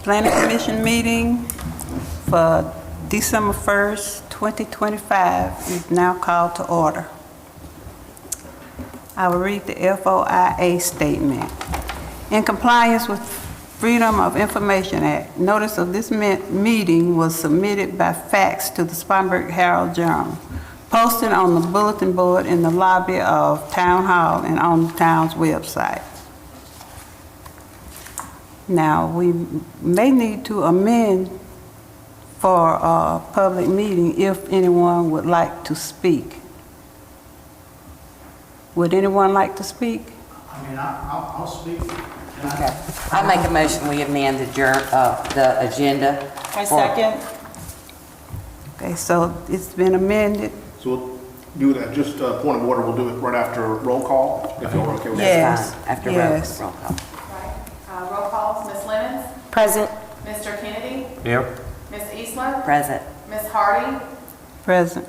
Planning Commission meeting for December 1st, 2025 is now called to order. I will read the FOIA statement. In compliance with Freedom of Information Act, notice of this meeting was submitted by fax to the Spartanburg Herald Journal, posted on the bulletin board in the lobby of Town Hall and on the town's website. Now, we may need to amend for a public meeting if anyone would like to speak. Would anyone like to speak? I mean, I'll speak. Okay. I make a motion, we amend the agenda. I second. Okay, so it's been amended. So we'll do that, just a point of order, we'll do it right after roll call, if you're okay with that. Yes. Fine. After yes. roll call. Right. Roll call, Ms. Lemons? Present. Mr. Kennedy? Here. Ms. Eastler? Present. Ms. Hardy? Present.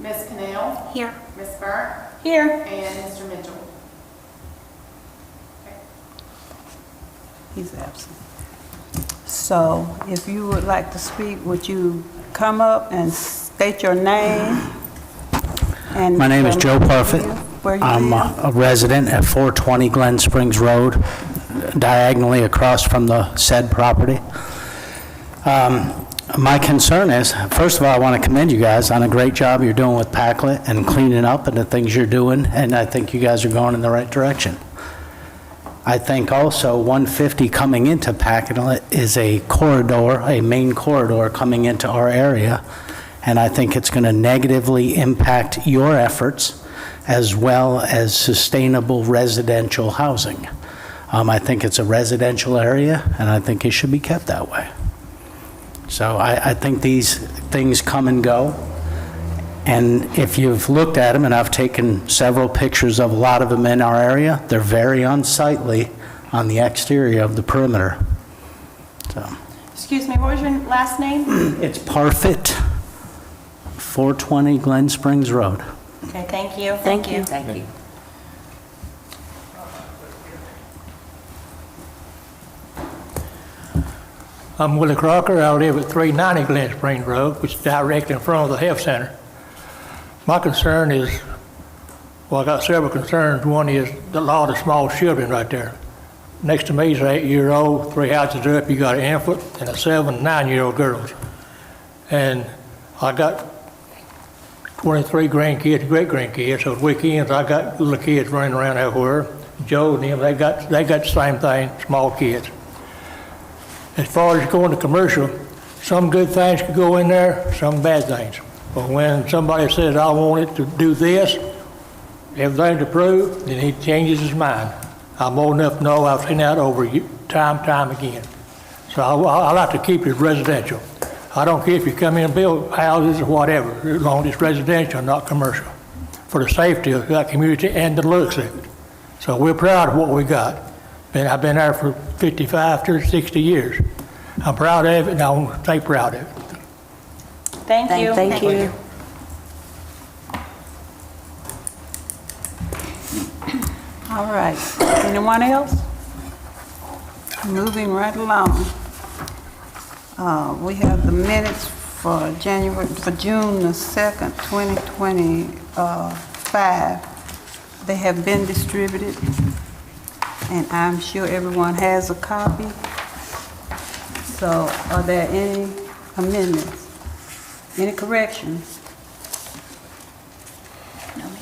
Ms. Cannell? Here. Ms. Burnt? Here. And Mr. Mitchell? He's absent. So if you would like to speak, would you come up and state your name? And My name is Joe Parfit. Where you I'm live? a resident at 420 Glen Springs Road, diagonally across from the said property. My concern is, first of all, I want to commend you guys on a great job you're doing with Packlet and cleaning up and the things you're doing, and I think you guys are going in the right direction. I think also 150 coming into Packlet is a corridor, a main corridor coming into our area, and I think it's going to negatively impact your efforts as well as sustainable residential housing. I think it's a residential area, and I think it should be kept that way. So I think these things come and go, and if you've looked at them, and I've taken several pictures of a lot of them in our area, they're very unsightly on the exterior of the perimeter. So Excuse me, what was your last name? it's Parfit, 420 Glen Springs Road. Okay, thank you. Thank you. Thank you. I'm Willie Crocker. I live at 390 Glen Springs Road, which is directly in front of the health center. My concern is, well, I got several concerns. One is the lot of small children right there. Next to me is an 8-year-old, 3 houses up, you got an infant, and a 7 and 9-year-old girls. And I got 23 grandkids, great-grandkids, so weekends I got little kids running around everywhere. Joe and them, they got the same thing, small kids. As far as going to commercial, some good things could go in there, some bad things. But when somebody says, I want it to do this, everything's approved, then he changes his mind. I'm old enough to know I've seen that over time again. So I like to keep it residential. I don't care if you come in and build houses or whatever, as long as it's residential, not commercial, for the safety of that community and the looks of it. So we're proud of what we got. I've been there for 55 to 60 years. I'm proud of it, and I want to stay proud of it. Thank you. Thank you. All right. Anyone else? Moving right along. We have the minutes for June the 2nd, 2025. They have been distributed, and I'm sure everyone has a copy. So are there any amendments? Any corrections?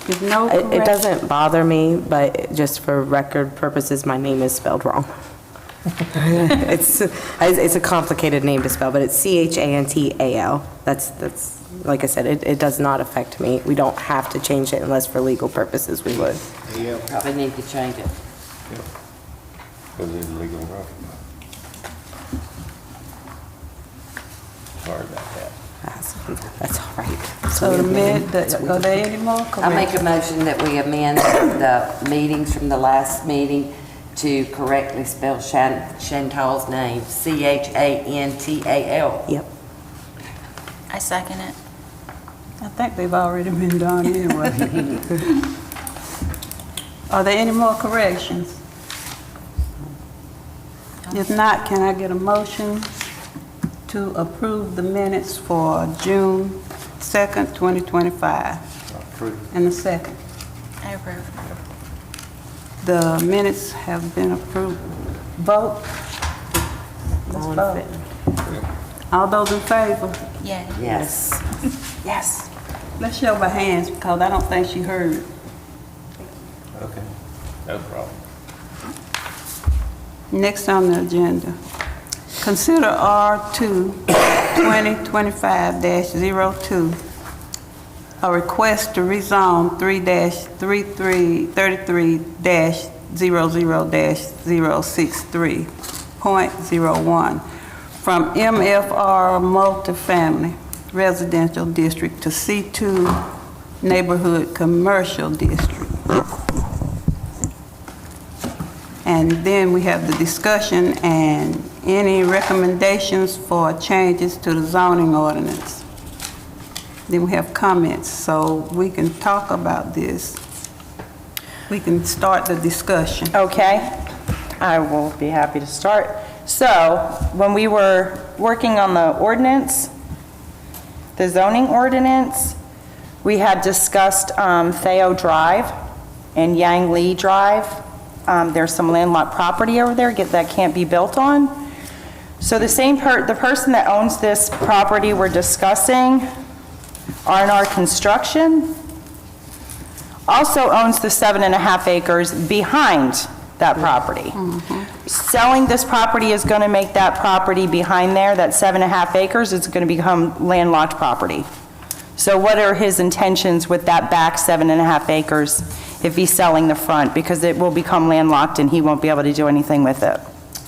If no It corrections. doesn't bother me, but just for record purposes, my name is spelled wrong. It's a complicated name to spell, but it's Chantal. That's like I said, it does not affect me. We don't have to change it unless for legal purposes we would. Probably need to change it. Because it's legal property. Sorry about that. That's all right. So are there any more I corrections? make a motion that we amend the meetings from the last meeting to correctly spell Chantal's name, Chantal. Yep. I second it. I think they've already been done anyway. Are there any more corrections? If not, can I get a motion to approve the minutes for June 2nd, 2025? Approved. And the second. I approve. The minutes have been approved. Vote. Let's vote. All those in favor? Yay. Yes. Yes. Let's show by hands because I don't think she heard. Okay, no problem. Next on the agenda, consider R2 2025-02, a request to rezone 3-33-00-063.01 from MFR multifamily residential district to C2 neighborhood commercial district. And then we have the discussion and any recommendations for changes to the zoning ordinance. Then we have comments, so we can talk about this. We can start the discussion. Okay, I will be happy to start. So, when we were working on the ordinance, the zoning ordinance, we had discussed Theo Drive and Yang Lee Drive. There's some landlocked property over there that can't be built on. So the person that owns this property we're discussing, R&R Construction, also owns the 7.5 acres behind that property. Selling this property is going to make that property behind there, that 7.5 acres, is going to become landlocked property. So what are his intentions with that back 7.5 acres if he's selling the front? Because it will become landlocked and he won't be able to do anything with it.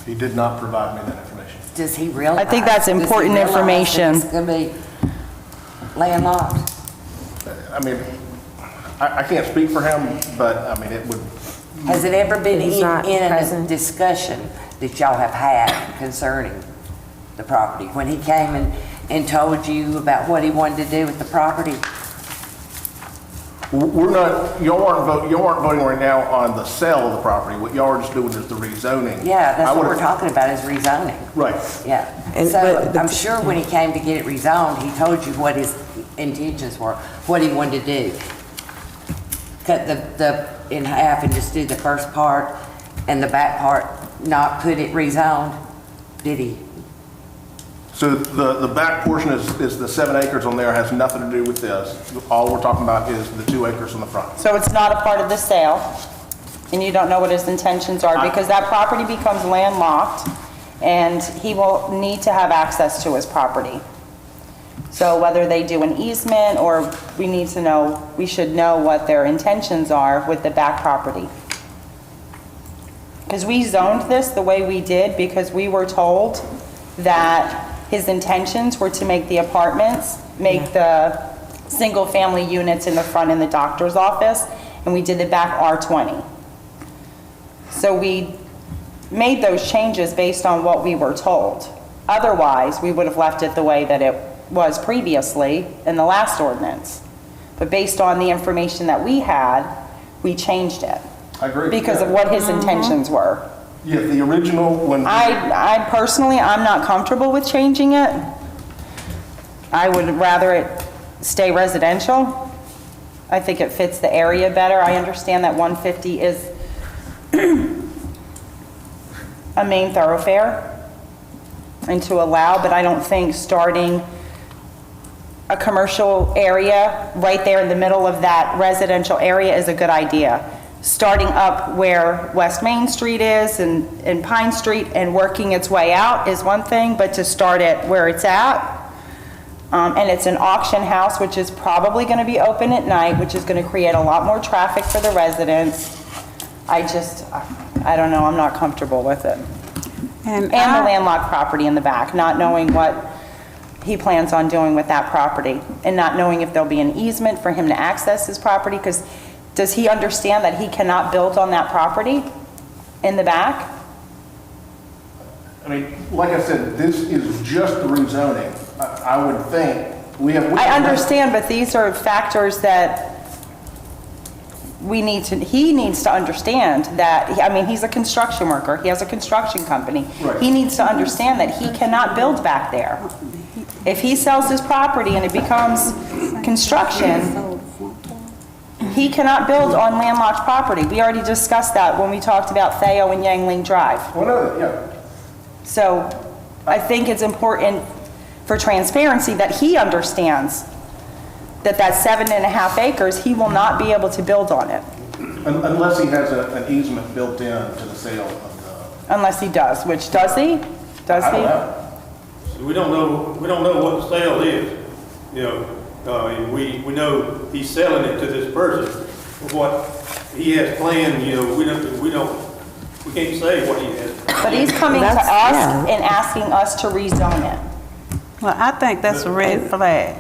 He did not provide me that information. Does he realize? I think that's does he important realize that information. It's going to be landlocked? I mean, I can't speak for him, but I mean, it would, Has it ever been He's not in a present. discussion that y'all have had concerning the property? When he came and told you about what he wanted to do with the property? we're not, y'all aren't voting right now on the sale of the property. What y'all are just doing is the rezoning. Yeah, I that's what we're would've- talking about is rezoning. Right. Yeah. And- So but the- I'm sure when he came to get it rezoned, he told you what his intentions were, what he wanted to do. Cut the in half and just do the first part and the back part, not put it rezoned, did he? So the back portion is the 7 acres on there, has nothing to do with this. All we're talking about is the 2 acres on the front. So it's not a part of the sale, and you don't know what his intentions are, because that property becomes landlocked, and he will need to have access to his property. So whether they do an easement, or we should know what their intentions are with the back property. Because we zoned this the way we did because we were told that his intentions were to make the apartments, make the single-family units in the front in the doctor's office, and we did the back R20. So we made those changes based on what we were told. Otherwise, we would have left it the way that it was previously in the last ordinance. But based on the information that we had, we changed it. I agree. Because of what his intentions were. Yeah, the original, when. I personally, I'm not comfortable with changing it. I would rather it stay residential. I think it fits the area better. I understand that 150 is a main thoroughfare and to allow, but I don't think starting a commercial area right there in the middle of that residential area is a good idea. Starting up where West Main Street is and Pine Street and working its way out is one thing, but to start it where it's at, and it's an auction house, which is probably going to be open at night, which is going to create a lot more traffic for the residents. I don't know, I'm not comfortable with it. And the landlocked property in the back, not knowing what he plans on doing with that property, and not knowing if there'll be an easement for him to access his property, because does he understand that he cannot build on that property in the back? I mean, like I said, this is just the rezoning. I would think, we have. I understand, but these are factors that he needs to understand that, I mean, he's a construction worker, he has a construction company. Right. He needs to understand that he cannot build back there. If he sells his property and it becomes construction, he cannot build on landlocked property. We already discussed that when we talked about Theo and Yangling Drive. Well, no, yeah. So I think it's important for transparency that he understands that 7.5 acres, he will not be able to build on it, Unless he has an easement built in to the sale of the, unless he does, which does he? Does I don't he? know. We don't know what the sale is, you know. We know he's selling it to this person. What he has planned, you know, we can't say what he has. But he's coming to us That's- yeah. and asking us to rezone it. Well, I think that's a red flag.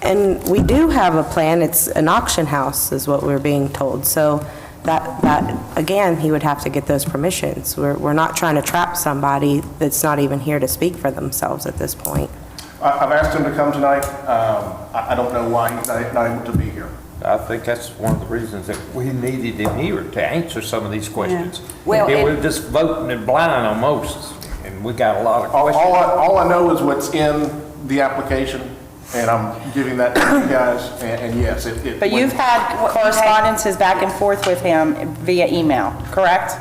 And we do have a plan, it's an auction house is what we're being told. So that, again, he would have to get those permissions. We're not trying to trap somebody that's not even here to speak for themselves at this point. I've asked him to come tonight. I don't know why he's not able to be here. I think that's one of the reasons that we needed him here to answer some of these questions. Well, Yeah, and- we're just voting in blind on most, and we got a lot of questions. All I know is what's in the application, and I'm giving that to you guys, and yes, it. But you've had correspondences back and forth with him via email, correct?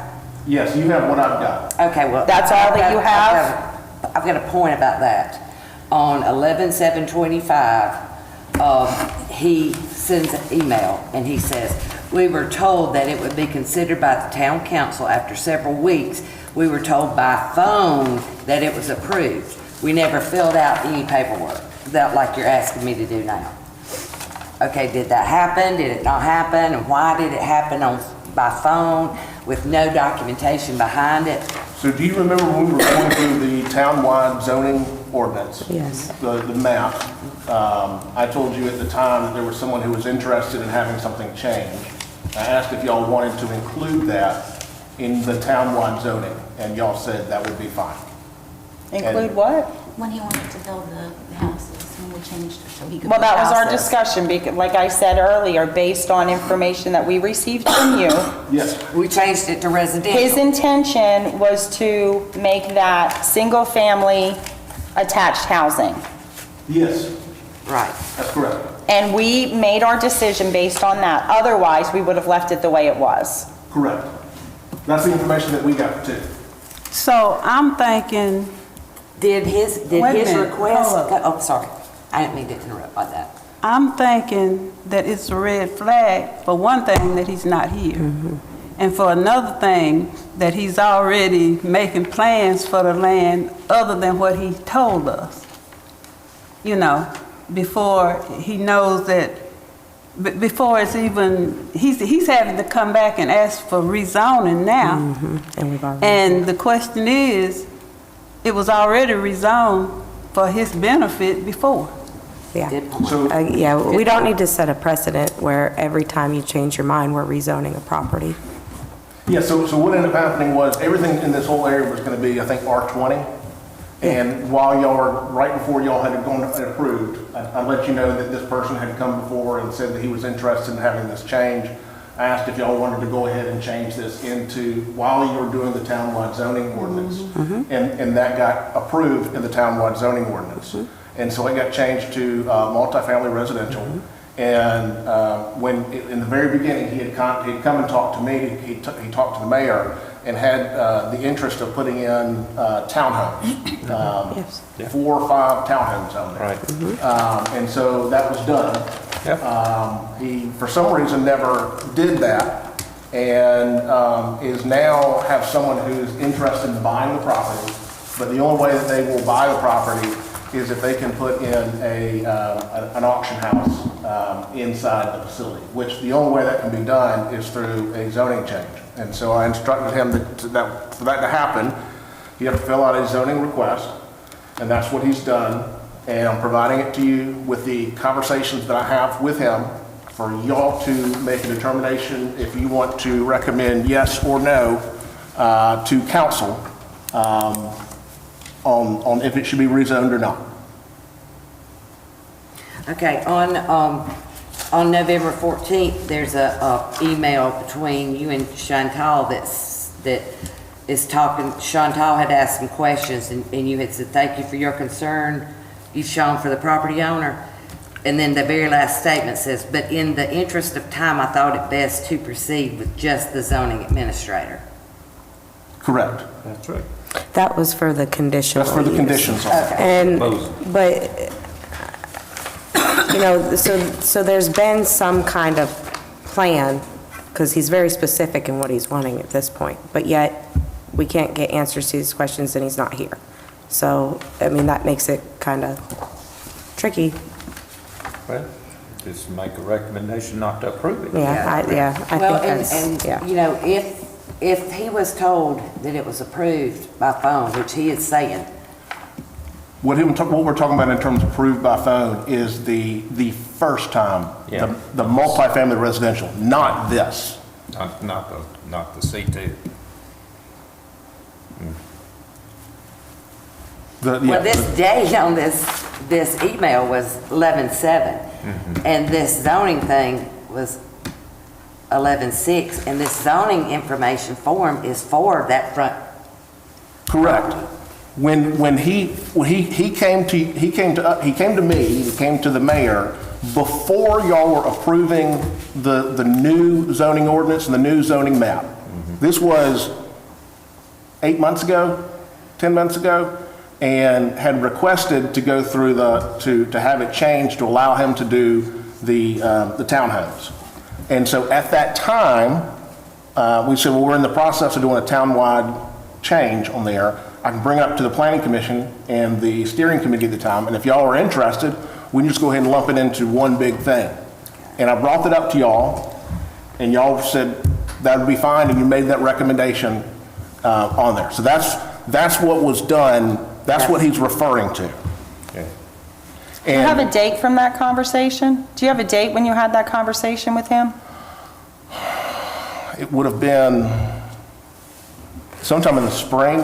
Yes, you have what I've got. Okay, well. That's all that you have? I've got a point about that. On 11/7/25, he sends an email and he says, "We were told that it would be considered by the town council after several weeks. We were told by phone that it was approved. We never filled out any paperwork, that like you're asking me to do now." Okay, did that happen? Did it not happen? And why did it happen by phone with no documentation behind it? So do you remember when we were going through the townwide zoning ordinance? Yes. The map. I told you at the time that there was someone who was interested in having something changed. I asked if y'all wanted to include that in the townwide zoning, and y'all said that would be fine. Include what? When he wanted to build the houses, when we changed it so he could. Well, put that was our houses. discussion, because, like I said earlier, based on information that we received from you, Yes. We changed it to residential. his intention was to make that single-family attached housing. Yes, Right. that's correct. And we made our decision based on that. Otherwise, we would have left it the way it was. Correct. That's the information that we got too. So I'm thinking, Did his Wait a minute, request, hold up. oh, sorry. I didn't mean to interrupt like that. I'm thinking that it's a red flag, for one thing, that he's not here. And for another thing, that he's already making plans for the land other than what he told us. You know, before he knows that, before it's even, he's having to come back and ask for rezoning now. And we've already. And the question is, it was already rezoned for his benefit before. Yeah. Good point. So, Yeah, we don't need to set a precedent where every time you change your mind, we're rezoning a property. yeah, so what ended up happening was everything in this whole area was gonna be, I think, R20. And while y'all were, right before y'all had gone and approved, I let you know that this person had come before and said that he was interested in having this change. I asked if y'all wanted to go ahead and change this into, while you were doing the townwide zoning ordinance. And that got approved in the townwide zoning ordinance. And so it got changed to multifamily residential. And when, in the very beginning, he'd come and talked to me, he talked to the mayor, and had the interest of putting in townhomes. Yes. 4 or 5 townhomes on there. Right. And so that was done. Yep. He, for some reason, never did that, and is now have someone who's interested in buying the property, but the only way that they will buy the property is if they can put in an auction house inside the facility, which the only way that can be done is through a zoning change. And so I instructed him that for that to happen, he had to fill out a zoning request, and that's what he's done. And I'm providing it to you with the conversations that I have with him for y'all to make a determination if you want to recommend yes or no to council on if it should be rezoned or not. Okay, on On November 14th, there's a email between you and Chantal that is talking, Chantal had asked some questions, and you had said, thank you for your concern you've shown for the property owner. And then the very last statement says, but in the interest of time, I thought it best to proceed with just the zoning administrator. Correct. That's right. That was for the conditional That's for the use. conditions on it. And, Both. but, you know, so there's been some kind of plan, because he's very specific in what he's wanting at this point, but yet we can't get answers to these questions and he's not here. So, I mean, that makes it kind of tricky. Well, just make a recommendation not to approve it. I Well, think that's, and, yeah. you know, if he was told that it was approved by phone, which he is saying, What we're talking about in terms of approved by phone is the first time, Yeah. the multifamily residential, not this. Not the C2. well, this date on this email was 11/7, and this zoning thing was 11/6, and this zoning information form is for that front. Correct. When he came to me, he came to the mayor before y'all were approving the new zoning ordinance and the new zoning map. This was 8 months ago, 10 months ago, and had requested to go through to have it changed to allow him to do the townhomes. And so at that time, we said, well, we're in the process of doing a townwide change on there. I can bring it up to the planning commission and the steering committee at the time, and if y'all are interested, we can just go ahead and lump it into one big thing. And I brought it up to y'all, and y'all said that would be fine, and you made that recommendation on there. So that's what was done. That's what he's referring to. Okay. Do you have a date from that conversation? Do you have a date when you had that conversation with him? It would have been sometime in the spring.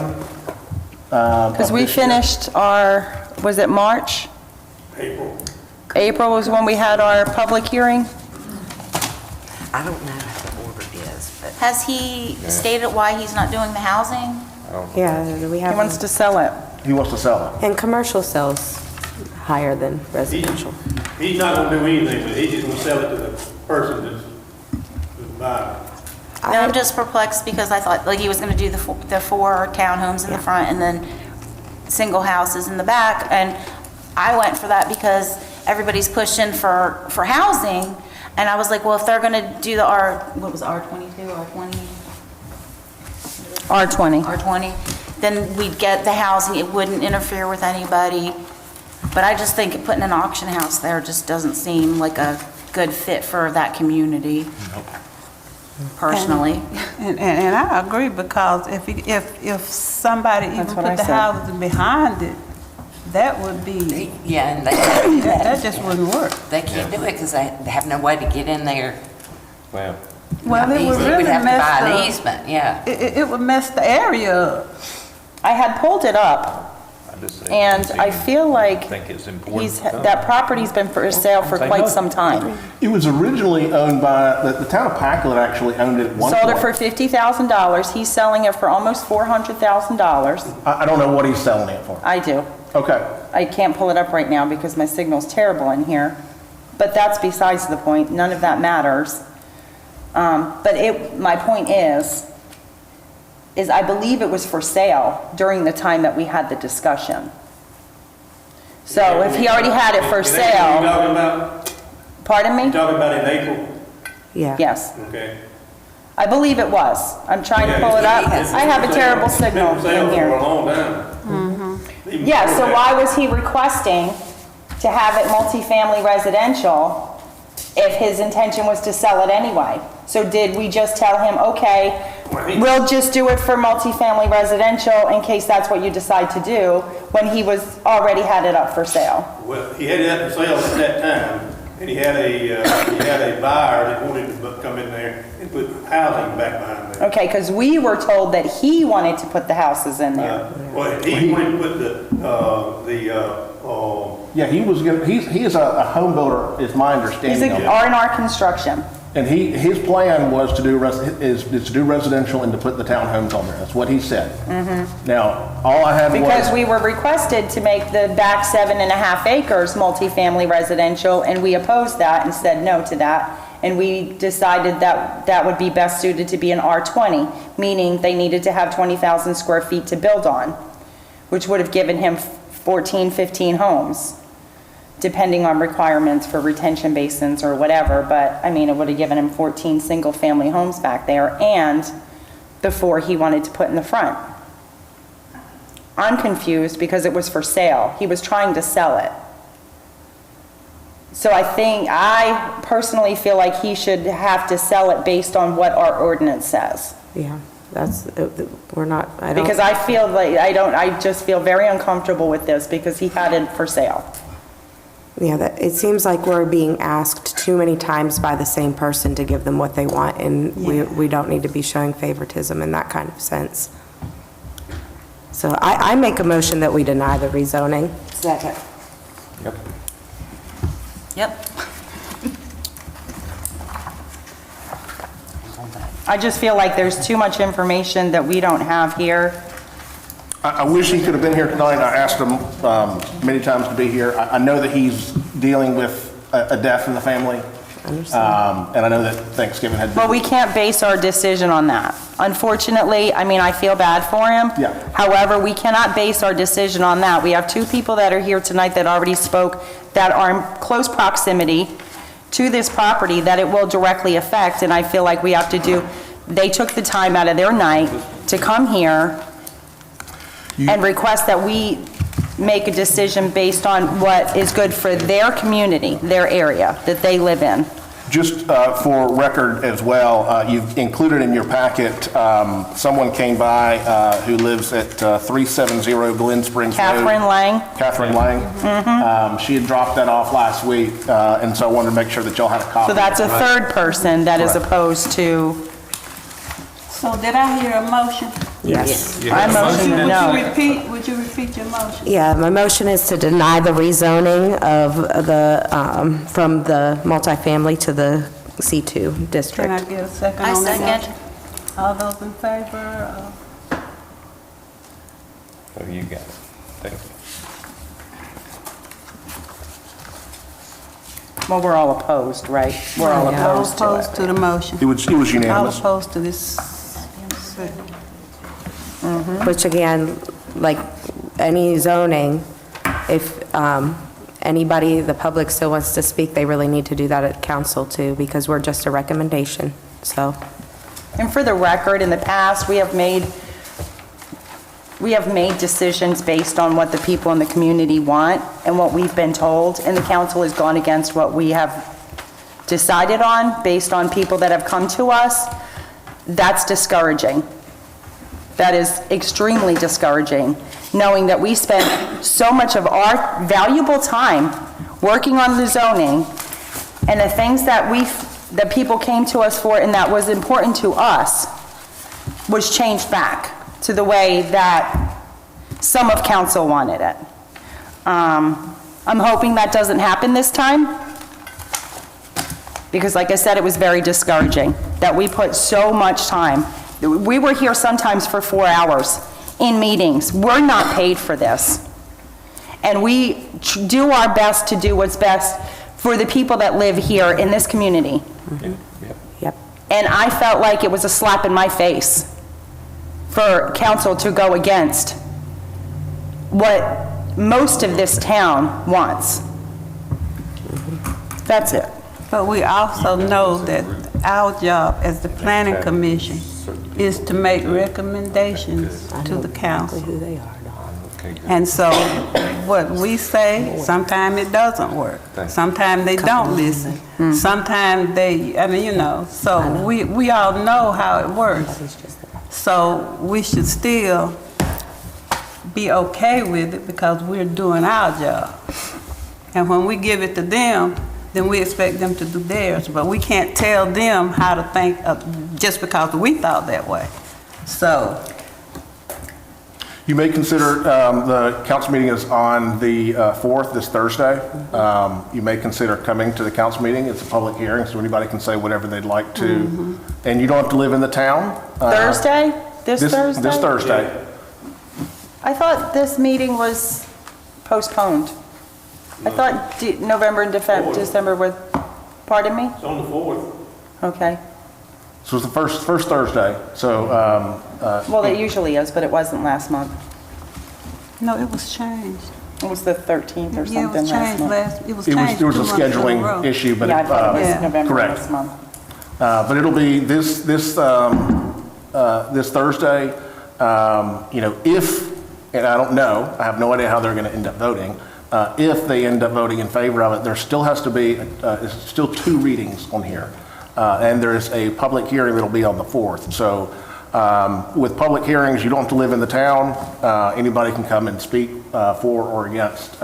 Because we finished our, was it March? April. April was when we had our public hearing? I don't know how the order is, but Has he stated why he's not doing the housing? Yeah, we He have, wants to sell it. He wants to sell it. and commercial sells higher than residential. He's not gonna do anything, but he's just gonna sell it to the person that's buying it. And I'm just perplexed because I thought, like, he was gonna do the four townhomes in the front and then single houses in the back. And I went for that because everybody's pushing for housing. And I was like, well, if they're gonna do the what was it, R22, R20? R20. R20, then we'd get the housing, it wouldn't interfere with anybody. But I just think putting an auction house there just doesn't seem like a good fit for that community. Personally. And I agree, because if somebody even That's put what I the said. houses behind it, that would be, yeah, and they can't do that that. just wouldn't work. They can't do it because they have no way to get in there. Well, Well, it would really We'd have to buy an mess easement, yeah. it would mess the area up. I had pulled it up, I just think. and I feel like think it's important. that property's been for sale for quite some time. It was originally owned by, the town of Packlet actually owned it at one point. Sold it for $50,000. He's selling it for almost $400,000. I don't know what he's selling it for. I do. Okay. I can't pull it up right now because my signal's terrible in here. But that's besides the point. None of that matters. But my point is I believe it was for sale during the time that we had the discussion. So if he already had it for In April, you sale, talking about, pardon me? you talking about in April? Yeah. Yes, Okay. I believe it was. I'm trying to pull it up. I have a terrible signal It's been for sale in for a here. long time. Even Yeah, before so that. why was he requesting to have it multifamily residential if his intention was to sell it anyway? So did we just tell him, okay, we'll just do it for multifamily residential in case that's what you decide to do, when he was already had it up for sale? Well, he had it up for sale at that time, and he had a buyer that wanted to come in there and put housing back behind there. Okay, because we were told that he wanted to put the houses in there. Well, he wanted to put Yeah, he is a home builder, is my He's understanding of a it. R&R Construction. And his plan was to do, is to do residential and to put the townhomes on there. That's what he said. Now, all I had was. Because we were requested to make the back 7.5 acres multifamily residential, and we opposed that and said no to that. And we decided that that would be best suited to be an R20, meaning they needed to have 20,000 square feet to build on, which would have given him 14, 15 homes, depending on requirements for retention basins or whatever. But, I mean, it would have given him 14 single-family homes back there and the 4 he wanted to put in the front. I'm confused because it was for sale. He was trying to sell it. So I personally feel like he should have to sell it based on what our ordinance says. Yeah, we're not, I don't. Because I feel like, I just feel very uncomfortable with this because he had it for sale. Yeah, it seems like we're being asked too many times by the same person to give them what they want, and we don't need to be showing favoritism in that kind of sense. So I make a motion that we deny the rezoning. Second. Yep. Yep. I just feel like there's too much information that we don't have here. I wish he could have been here tonight. I asked him many times to be here. I know that he's dealing with a death in the family. And I know that Thanksgiving had been. But we can't base our decision on that. Unfortunately, I mean, I feel bad for him. Yeah. However, we cannot base our decision on that. We have 2 people that are here tonight that already spoke that are in close proximity to this property that it will directly affect, and I feel like we have to do, they took the time out of their night to come here and request that we make a decision based on what is good for their community, their area that they live in. Just for record as well, you've included in your packet, someone came by who lives at 370 Glen Springs Road. Catherine Lang. Catherine Lang. She had dropped that off last week, and so I wanted to make sure that y'all had a copy. So that's a third person that is Correct. opposed to, So did I hear a motion? Yes. I motion no. Would you repeat your motion? Yeah, my motion is to deny the rezoning of the, from the multifamily to the C2 Can I district. get a second I on that second. motion? All those in favor? So you got it. Thank you. Well, we're all opposed, right? We're all Yeah. All opposed to opposed it. to the motion? It was All unanimous. opposed to this? Which again, like any zoning, if anybody, the public still wants to speak, they really need to do that at council too, because we're just a recommendation, so. And for the record, in the past, we have made decisions based on what the people in the community want and what we've been told, and the council has gone against what we have decided on based on people that have come to us. That's discouraging. That is extremely discouraging, knowing that we spent so much of our valuable time working on the zoning and the things that that people came to us for and that was important to us was changed back to the way that some of council wanted it. I'm hoping that doesn't happen this time, because like I said, it was very discouraging that we put so much time. We were here sometimes for 4 hours in meetings. We're not paid for this. And we do our best to do what's best for the people that live here in this community. Yep. And I felt like it was a slap in my face for council to go against what most of this town wants. That's it. But we also know that our job as the planning commission is to make recommendations to the council. Who they are. And so what we say, sometimes it doesn't work. Sometimes they don't listen. Sometimes they, I mean, you know, so we all know how it works. So we should still be okay with it because we're doing our job. And when we give it to them, then we expect them to do theirs, but we can't tell them how to think just because we thought that way. So, You may consider, the council meeting is on the 4th, this Thursday. You may consider coming to the council meeting. It's a public hearing, so anybody can say whatever they'd like to. And you don't have to live in the town. Thursday? This Thursday? This Thursday. I thought this meeting was postponed. I thought November and December were, pardon me? It's on the 4th. Okay. So it's the first Thursday, so, Well, it usually is, but it wasn't last month. no, it was changed. It was the 13th or Yeah, it something was last changed month. it was it was, changed there was 2 a months in a row. scheduling issue, but, Yeah, I thought it was Yeah. November correct. last month. But it'll be this Thursday, you know, if, and I don't know, I have no idea how they're going to end up voting. If they end up voting in favor of it, there still has to be, there's still 2 readings on here. And there's a public hearing that'll be on the 4th. So with public hearings, you don't have to live in the town. Anybody can come and speak for or against,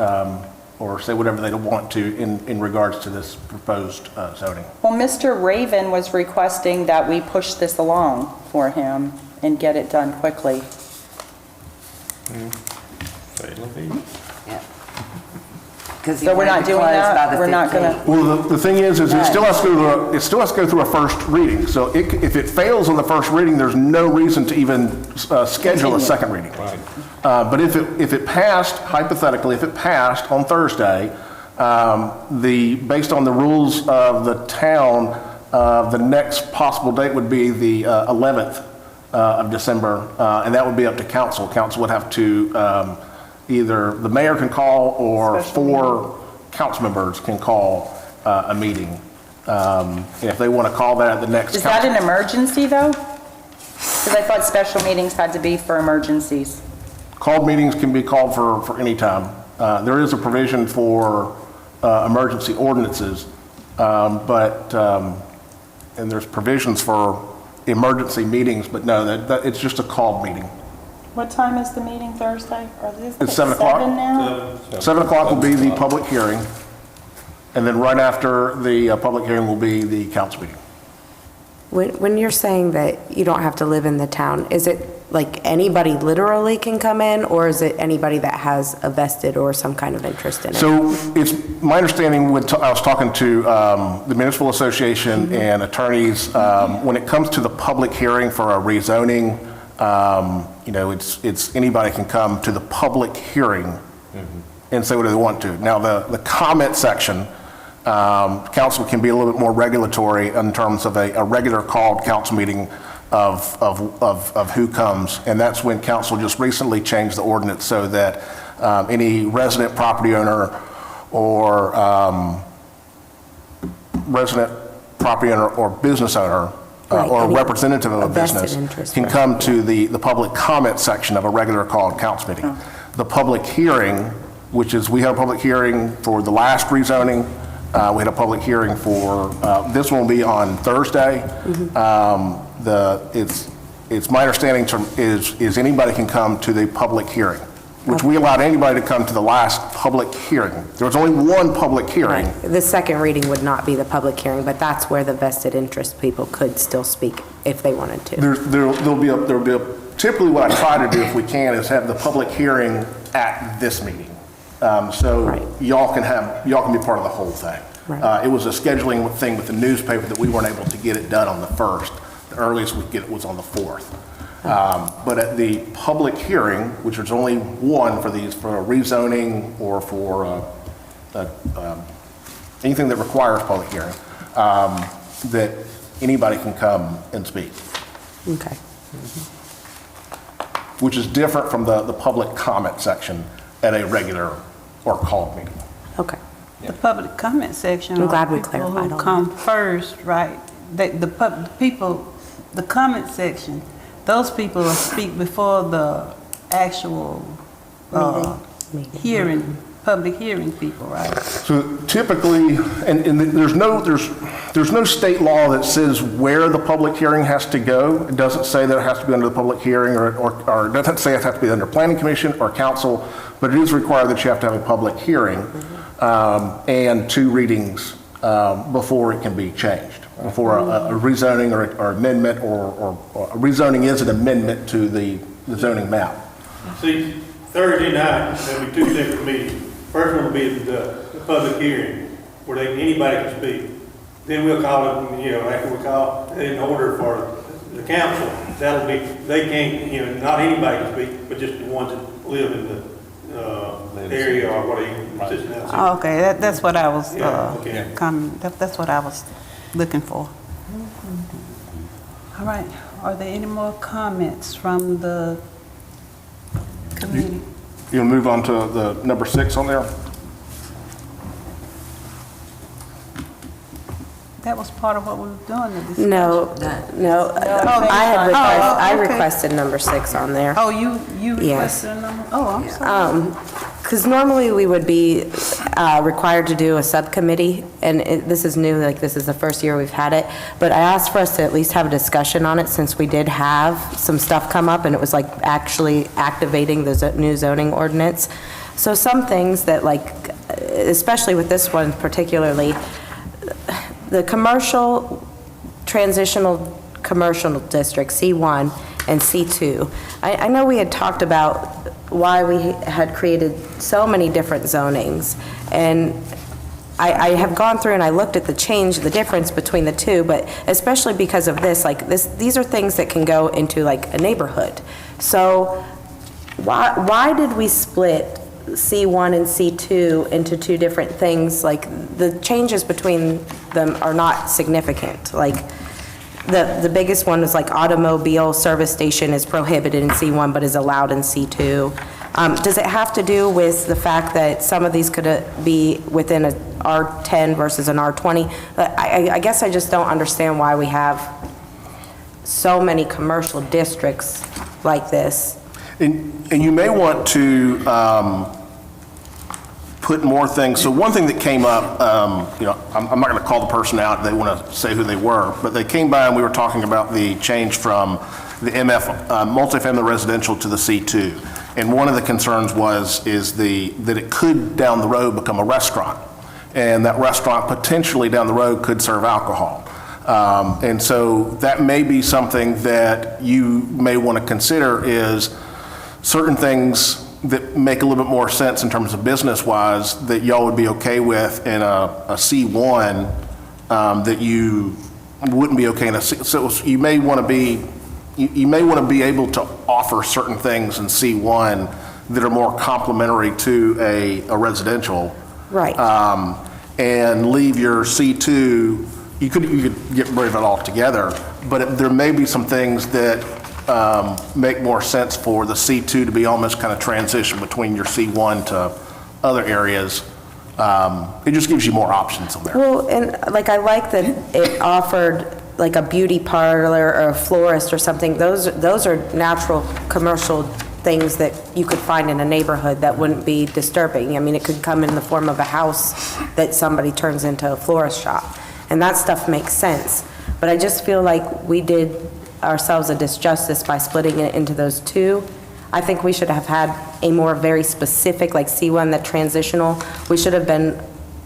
or say whatever they want to in regards to this proposed zoning. Well, Mr. Raven was requesting that we push this along for him and get it done quickly. Yeah. Because So we're not doing that? We're not gonna- Well, the thing is it still has to go through a first reading. So if it fails on the first reading, there's no reason to even schedule a second reading. But if it passed, hypothetically, if it passed on Thursday, based on the rules of the town, the next possible date would be the 11th of December, and that would be up to council. Council would have to, either the mayor can call or 4 council members can call a meeting. If they want to call that at the next Is that council. an emergency, though? Because I thought special meetings had to be for emergencies. Called meetings can be called for any time. There is a provision for emergency ordinances, and there's provisions for emergency meetings, but no, it's just a called meeting. What time is the meeting Thursday? Or is it It's 7 o'clock. 7 now? 7 o'clock will be the public hearing, and then right after the public hearing will be the council meeting. When you're saying that you don't have to live in the town, is it like anybody literally can come in, or is it anybody that has a vested or some kind of interest in it? So it's my understanding, I was talking to the Municipal Association and attorneys, when it comes to the public hearing for a rezoning, you know, it's anybody can come to the public hearing and say what they want to. Now, the comment section, council can be a little bit more regulatory in terms of a regular called council meeting of who comes. And that's when council just recently changed the ordinance so that any resident property owner or business owner Right, or a any- representative of a vested business interest, can right. come to the public comment section of a regular called council meeting. The public hearing, which is, we had a public hearing for the last rezoning, we had a public hearing for, this one will be on Thursday. It's my understanding is anybody can come to the public hearing, which we allowed anybody to come to the last public hearing. There was only one public hearing. Right. The second reading would not be the public hearing, but that's where the vested interest people could still speak if they wanted to. There'll be a, typically what I try to do if we can is have the public hearing at this meeting. So Right. y'all can be part of the whole thing. Right. It was a scheduling thing with the newspaper that we weren't able to get it done on the 1st. The earliest we could get it was on the 4th. But at the public hearing, which is only one for these, for rezoning or for anything that requires public hearing, that anybody can come and speak, Okay. which is different from the public comment section at a regular or called meeting. Okay. The public comment section. I'm are glad we people clarified who all come first, right? The comment section, those people will speak before the actual hearing, public hearing people, right? So typically, and there's no state law that says where the public hearing has to go. It doesn't say that it has to be under the public hearing, or it doesn't say it has to be under planning commission or council, but it is required that you have to have a public hearing and 2 readings before it can be changed, before a rezoning or amendment, or a rezoning is an amendment to the zoning map. See, Thursday night, there'll be 2 separate meetings. First one will be the public hearing, where anybody can speak. Then we'll call it, after we call, in order for the council, that'll be, they can't, not anybody can speak, but just the ones that live in the area or whatever. Just now. Oh, okay, that's what I was, Yeah, okay. that's what I was looking for. All right, are there any more comments from the committee? You'll move on to the number 6 on there? That was part of what we were doing, the discussion. No. I requested number 6 on there. Oh, you Yes. requested a number? Oh, I'm sorry. Because normally we would be required to do a subcommittee, and this is new, like this is the first year we've had it, but I asked for us to at least have a discussion on it since we did have some stuff come up, and it was like actually activating the new zoning ordinance. So some things that like, especially with this one particularly, the transitional commercial district, C1 and C2. I know we had talked about why we had created so many different zonings, and I have gone through and I looked at the difference between the two, but especially because of this, these are things that can go into like a neighborhood. So why did we split C1 and C2 into 2 different things? Like, the changes between them are not significant. Like, the biggest one was like automobile service station is prohibited in C1 but is allowed in C2. Does it have to do with the fact that some of these could be within a R10 versus an R20? I guess I just don't understand why we have so many commercial districts like this. And you may want to put more things. So one thing that came up, I'm not going to call the person out. They want to say who they were, but they came by and we were talking about the change from the MF multifamily residential to the C2. And one of the concerns is that it could down the road become a restaurant, and that restaurant potentially down the road could serve alcohol. And so that may be something that you may want to consider, is certain things that make a little bit more sense in terms of business-wise that y'all would be okay with in a C1 that you wouldn't be okay in a C. So you may want to be able to offer certain things in C1 that are more complementary to a residential. Right. And leave your C2, you could get rid of it altogether, but there may be some things that make more sense for the C2 to be almost kind of transition between your C1 to other areas. It just gives you more options on there. Well, and like, I like that it offered like a beauty parlor or a florist or something. Those are natural commercial things that you could find in a neighborhood that wouldn't be disturbing. I mean, it could come in the form of a house that somebody turns into a florist shop, and that stuff makes sense. But I just feel like we did ourselves a disjustice by splitting it into those 2. I think we should have had a more very specific, like C1, that transitional. We should have been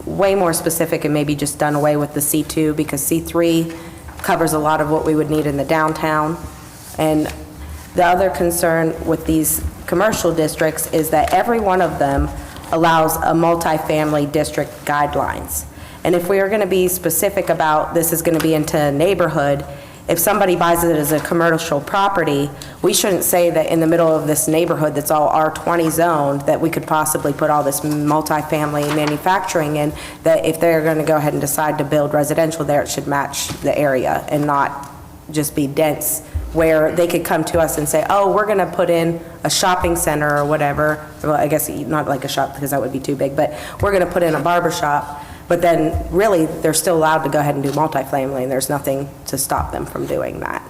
way more specific and maybe just done away with the C2, because C3 covers a lot of what we would need in the downtown. And the other concern with these commercial districts is that every one of them allows a multifamily district guidelines. And if we are going to be specific about this is going to be into a neighborhood, if somebody buys it as a commercial property, we shouldn't say that in the middle of this neighborhood that's all R20 zoned, that we could possibly put all this multifamily manufacturing in, that if they're going to go ahead and decide to build residential there, it should match the area and not just be dense, where they could come to us and say, oh, we're going to put in a shopping center or whatever. Well, I guess not like a shop, because that would be too big, but we're going to put in a barber shop. But then, really, they're still allowed to go ahead and do multifamily, and there's nothing to stop them from doing that.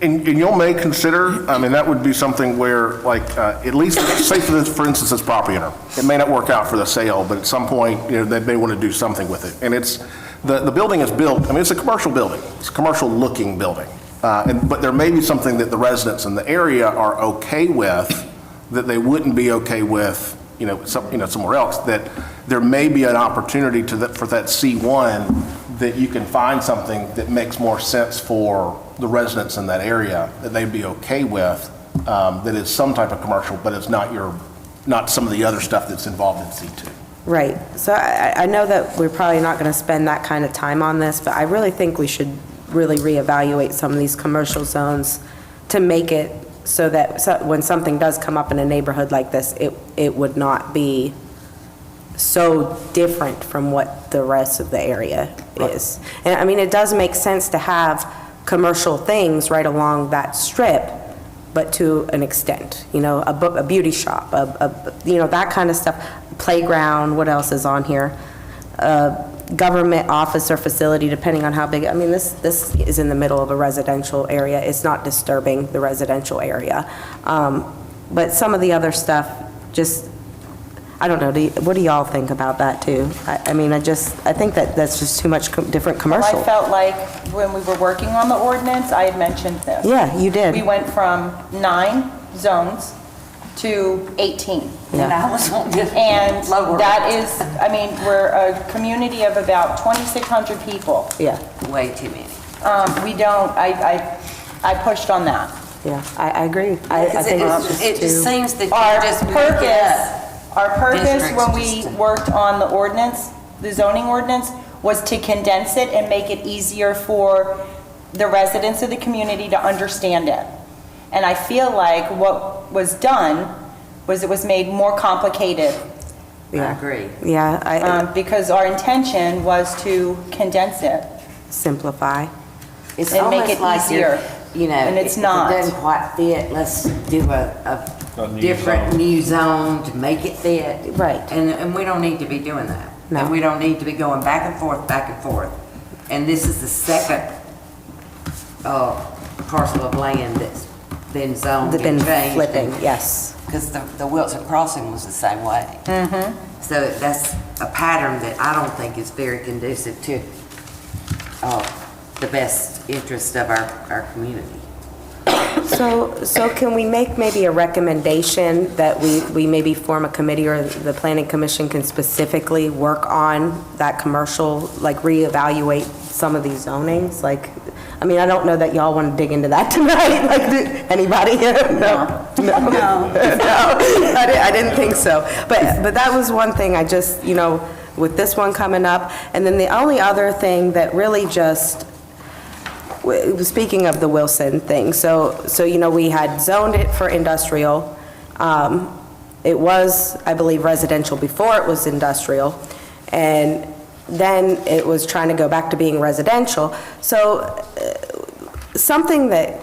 And you may consider, I mean, that would be something where, like, at least, say for instance, this property owner, it may not work out for the sale, but at some point, they may want to do something with it. And it's, the building is built, I mean, it's a commercial building. It's a commercial-looking building. But there may be something that the residents in the area are okay with that they wouldn't be okay with somewhere else, that there may be an opportunity for that C1 that you can find something that makes more sense for the residents in that area, that they'd be okay with, that is some type of commercial, but it's not some of the other stuff that's involved in C2. Right. So I know that we're probably not going to spend that kind of time on this, but I really think we should really reevaluate some of these commercial zones to make it so that when something does come up in a neighborhood like this, it would not be so different from what the rest of the area is. And I mean, it does make sense to have commercial things right along that strip, but to an extent, a beauty shop, that kind of stuff, playground, what else is on here? Government office or facility, depending on how big, I mean, this is in the middle of a residential area. It's not disturbing the residential area. But some of the other stuff, just, I don't know, what do y'all think about that too? I think that's just too much different commercial. Well, I felt like when we were working on the ordinance, I had mentioned this. Yeah, you did. We went from 9 zones to 18. And I was on this And lower. that is, we're a community of about 2,600 people. Yeah, Way too many. I pushed on that. yeah, I agree. I think it's It just too. seems that Our you're just making up. Our purpose districts when we just to- worked on the ordinance, the zoning ordinance, was to condense it and make it easier for the residents of the community to understand it. And I feel like what was done was it was made more complicated, I Yeah, agree. yeah, because our intention was to condense it. simplify. It's And make almost it like you're, easier. And it's not. If it doesn't quite fit, let's do a new different zone. new zone to make it fit. Right. And we don't need to be doing that. No. And we don't need to be going back and forth, back and forth. And this is the second parcel of land that's been zoned They've and been changed. flipping, yes. Because the Wilson Crossing was the same way. Mm-hmm. So that's a pattern that I don't think is very conducive to the best interest of our community. So can we make maybe a recommendation that we maybe form a committee, or the planning commission can specifically work on that commercial, like reevaluate some of these zonings? Like, I don't know that y'all want to dig into that tonight, like, anybody? No. No, I didn't think so. But that was one thing I just, with this one coming up. And then the only other thing that really just, speaking of the Wilson thing, so we had zoned it for industrial. It was, I believe, residential before it was industrial, and then it was trying to go back to being residential. So something that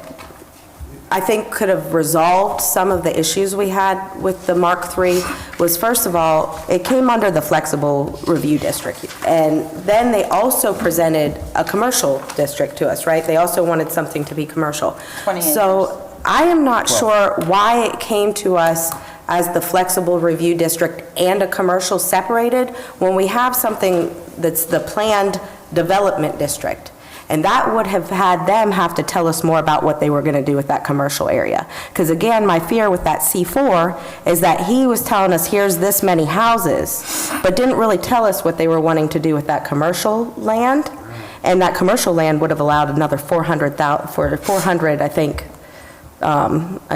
I think could have resolved some of the issues we had with the Mark III was, first of all, it came under the flexible review district. And then they also presented a commercial district to us, right? They also wanted something to be commercial. 20 acres. So I am not sure why it came to us as the flexible review district and a commercial separated when we have something that's the planned development district. And that would have had them have to tell us more about what they were going to do with that commercial area. Because again, my fear with that C4 is that he was telling us, here's this many houses, but didn't really tell us what they were wanting to do with that commercial land. And that commercial land would have allowed another 400, I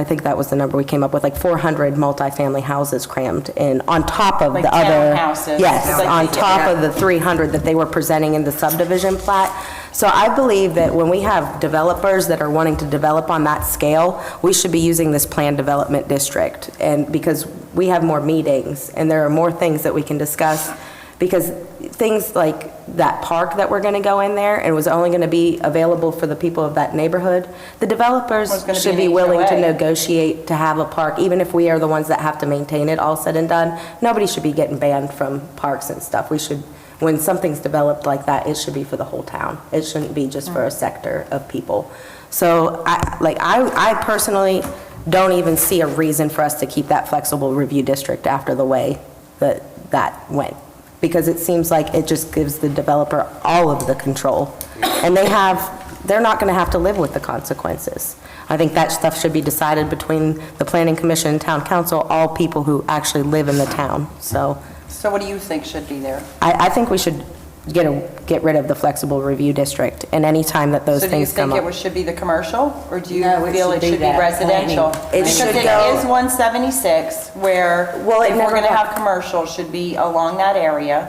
think that was the number we came up with, like 400 multifamily houses crammed in, on top of Like the other. townhouses. Yes, Like on they- top yeah. of the 300 that they were presenting in the subdivision plat. So I believe that when we have developers that are wanting to develop on that scale, we should be using this planned development district. And because we have more meetings and there are more things that we can discuss, because things like that park that we're going to go in there and was only going to be available for the people of that neighborhood, the developers Was gonna be should an be willing to HOA. negotiate to have a park, even if we are the ones that have to maintain it all said and done. Nobody should be getting banned from parks and stuff. We should, when something's developed like that, it should be for the whole town. It shouldn't be just for a sector of people. So I personally don't even see a reason for us to keep that flexible review district after the way that went. Because it seems like it just gives the developer all of the control. And they're not going to have to live with the consequences. I think that stuff should be decided between the planning commission and town council, all people who actually live in the town. So So what do you think should be there? I think we should get rid of the flexible review district, and any time that those So do you things come think up. it should be the commercial, or do you No, it feel should it be should be that residential? planning. It should Because go- it is 176, where Well, it if we're never gonna got- have commercial, should be along that area,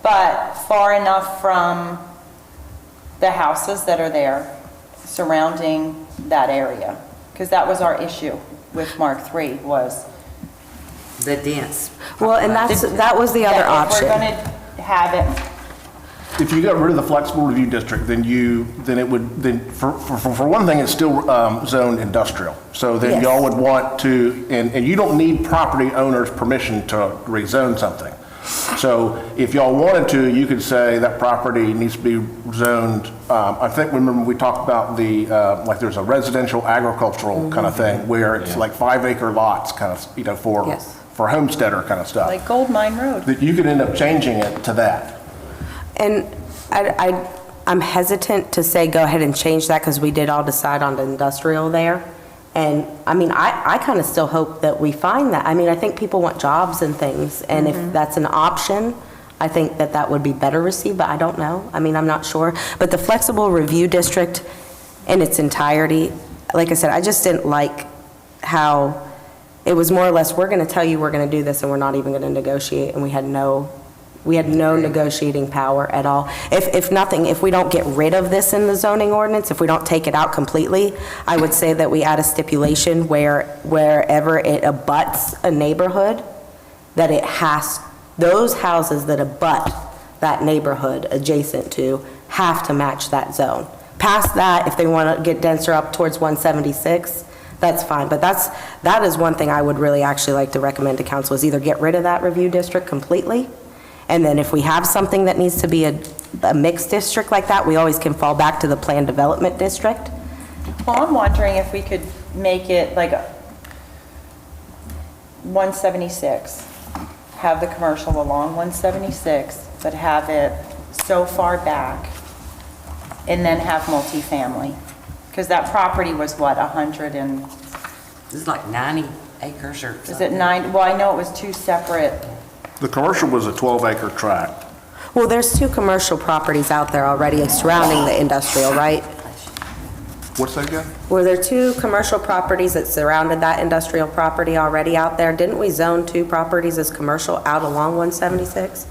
but far enough from the houses that are there surrounding that area. Because that was our issue with Mark III, was The dense. Well, and that was the other that if option. we're gonna have it, If you got rid of the flexible review district, then for one thing, it's still zoned industrial. So then Yes. y'all would want to, and you don't need property owner's permission to rezone something. So if y'all wanted to, you could say that property needs to be zoned, I think, remember we talked about like there's a residential agricultural kind of thing where it's like 5-acre lots kind of, Yes. for homesteader kind of stuff. like Gold Mine Road. That you could end up changing it to that. And I'm hesitant to say go ahead and change that because we did all decide on the industrial there. And, I mean, I kind of still hope that we find that. I mean, I think people want jobs and things, and if that's an option, I think that that would be better received, but I don't know. I mean, I'm not sure. But the flexible review district in its entirety, like I said, I just didn't like how it was more or less, we're going to tell you we're going to do this, and we're not even going to negotiate, and we had no negotiating power at all. If nothing, if we don't get rid of this in the zoning ordinance, if we don't take it out completely, I would say that we add a stipulation wherever it abuts a neighborhood, that it has, those houses that abut that neighborhood adjacent to have to match that zone. Past that, if they want to get denser up towards 176, that's fine. But that is one thing I would really actually like to recommend to council, is either get rid of that review district completely, and then if we have something that needs to be a mixed district like that, we always can fall back to the planned development district. Well, I'm wondering if we could make it like 176, have the commercial along 176, but have it so far back, and then have multifamily. Because that property was what, 100 and, This is like 90 acres or is something. it 9? Well, I know it was two separate. The commercial was a 12-acre tract. Well, there's 2 commercial properties out there already surrounding the industrial, right? What's that again? Were there 2 commercial properties that surrounded that industrial property already out there? Didn't we zone 2 properties as commercial out along 176?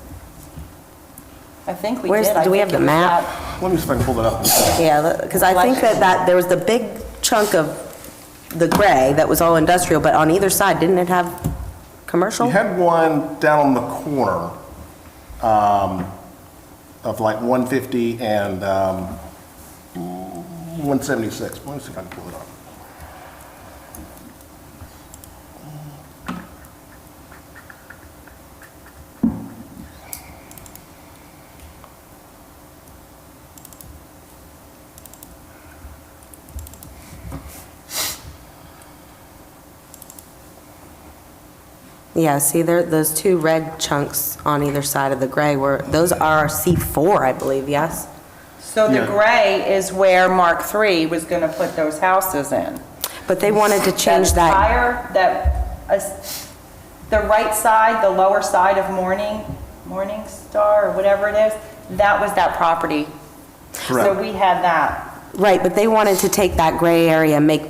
I think we Where's- did. I do we think have the it was map? that- Let me see if I can pull that up. Yeah, because I think that there was the big chunk of the gray that was all industrial, but on either side, didn't it have commercial? You had one down on the corner of like 150 and 176. Let me see if I can pull it up. Yeah, see, those 2 red chunks on either side of the gray those are C4, I believe, yes? So the Yeah. gray is where Mark III was going to put those houses in. But they wanted to change that. The right side, the lower side of Morning Star, or whatever it is, that was that property. So Correct. we had that. Right, but they wanted to take that gray area and make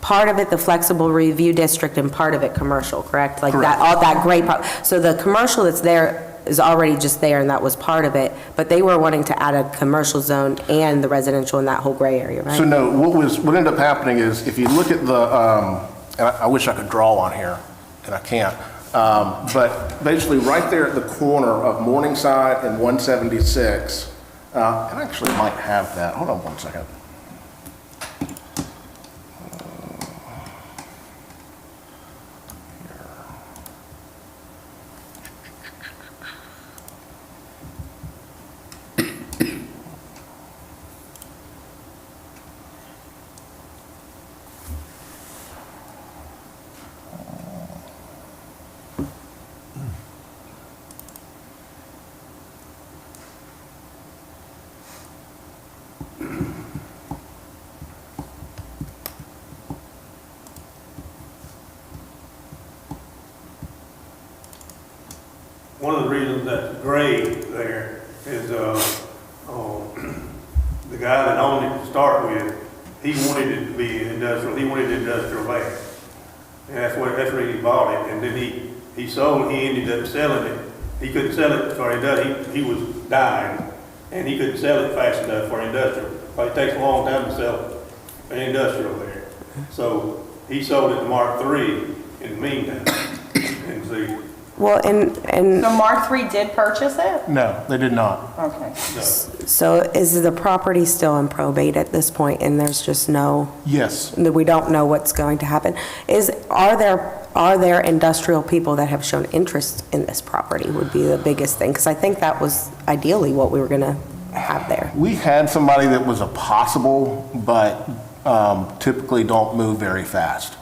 part of it the flexible review district and part of it commercial, correct? Like that, Correct. all that gray part. So the commercial that's there is already just there, and that was part of it, but they were wanting to add a commercial zone and the residential in that whole gray area, So right? no, what ended up happening is if you look at the, and I wish I could draw on here, and I can't, but basically right there at the corner of Morningside and 176, and I actually might have that. Hold on one second. one of the reasons that's gray there is, the guy that owned it to start with, he wanted it to be industrial, he wanted industrial land. And that's where he bought it, and then he sold, he ended up selling it. He couldn't sell it for industrial, he was dying, and he couldn't sell it fast enough for industrial. But it takes a long time to sell an industrial there. So he sold it to Mark III in the meantime, and see, Well, and So Mark III did purchase it? No, they did not. Okay. no. so is the property still in probate at this point, and there's just no, Yes. we don't know what's going to happen? Are there industrial people that have shown interest in this property would be the biggest thing, because I think that was ideally what we were going to have there. We had somebody that was a possible, but typically don't move very fast.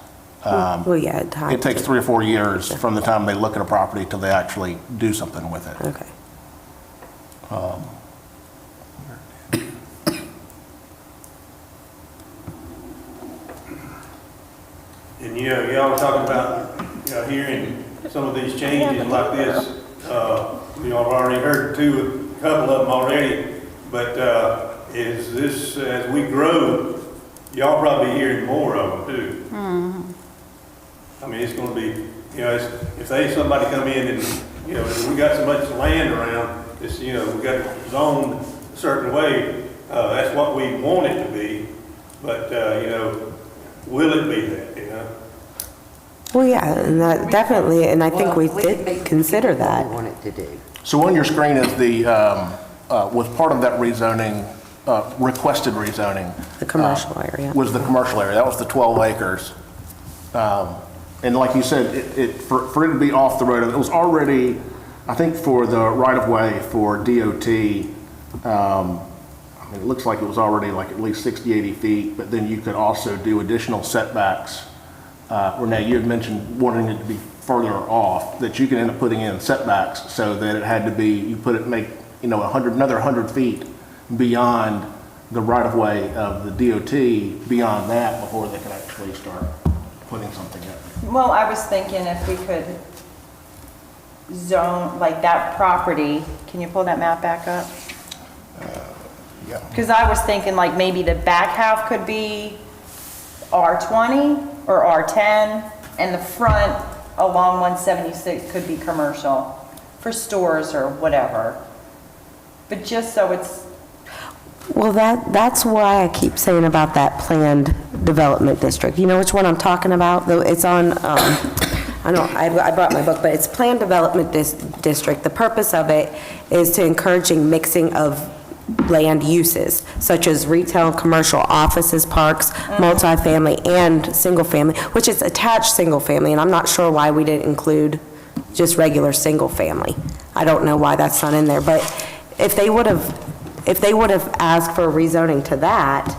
Well, yeah, time. It takes 3 or 4 years from the time they look at a property till they actually do something with it. Okay. And y'all are talking about, hearing some of these changes like this. Y'all have already heard a couple of them already, but, is this, as we grow, y'all probably hearing more of them too. I mean, it's gonna be, if somebody come in and, we got so much land around, it's, we got it zoned a certain way, that's what we want it to be, but, will it be that, Well, yeah, and that definitely, and I think we Well, can did make consider what we that. want it to do. So on your screen is the, was part of that rezoning, requested rezoning. The commercial area. Was the commercial area. That was the 12 acres. And like you said, for it to be off the road, it was already, I think for the right-of-way for DOT, it looks like it was already like at least 60, 80 feet, but then you could also do additional setbacks. Renee, you had mentioned wanting it to be further off, that you can end up putting in setbacks so that it had to be, you put it, make, another 100 feet beyond the right-of-way of the DOT, beyond that, before they can actually start putting something in. Well, I was thinking if we could zone, like that property, can you pull that map back up? Yeah. Because I was thinking like maybe the back half could be R20 or R10, and the front along 176 could be commercial for stores or whatever. But just so it's, Well, that's why I keep saying about that planned development district. You know which one I'm talking about? Though it's on, I brought my book, but it's planned development district. The purpose of it is to encouraging mixing of land uses, such as retail and commercial offices, parks, multifamily, and single-family, which is attached single-family, and I'm not sure why we didn't include just regular single-family. I don't know why that's not in there, but if they would have asked for a rezoning to that,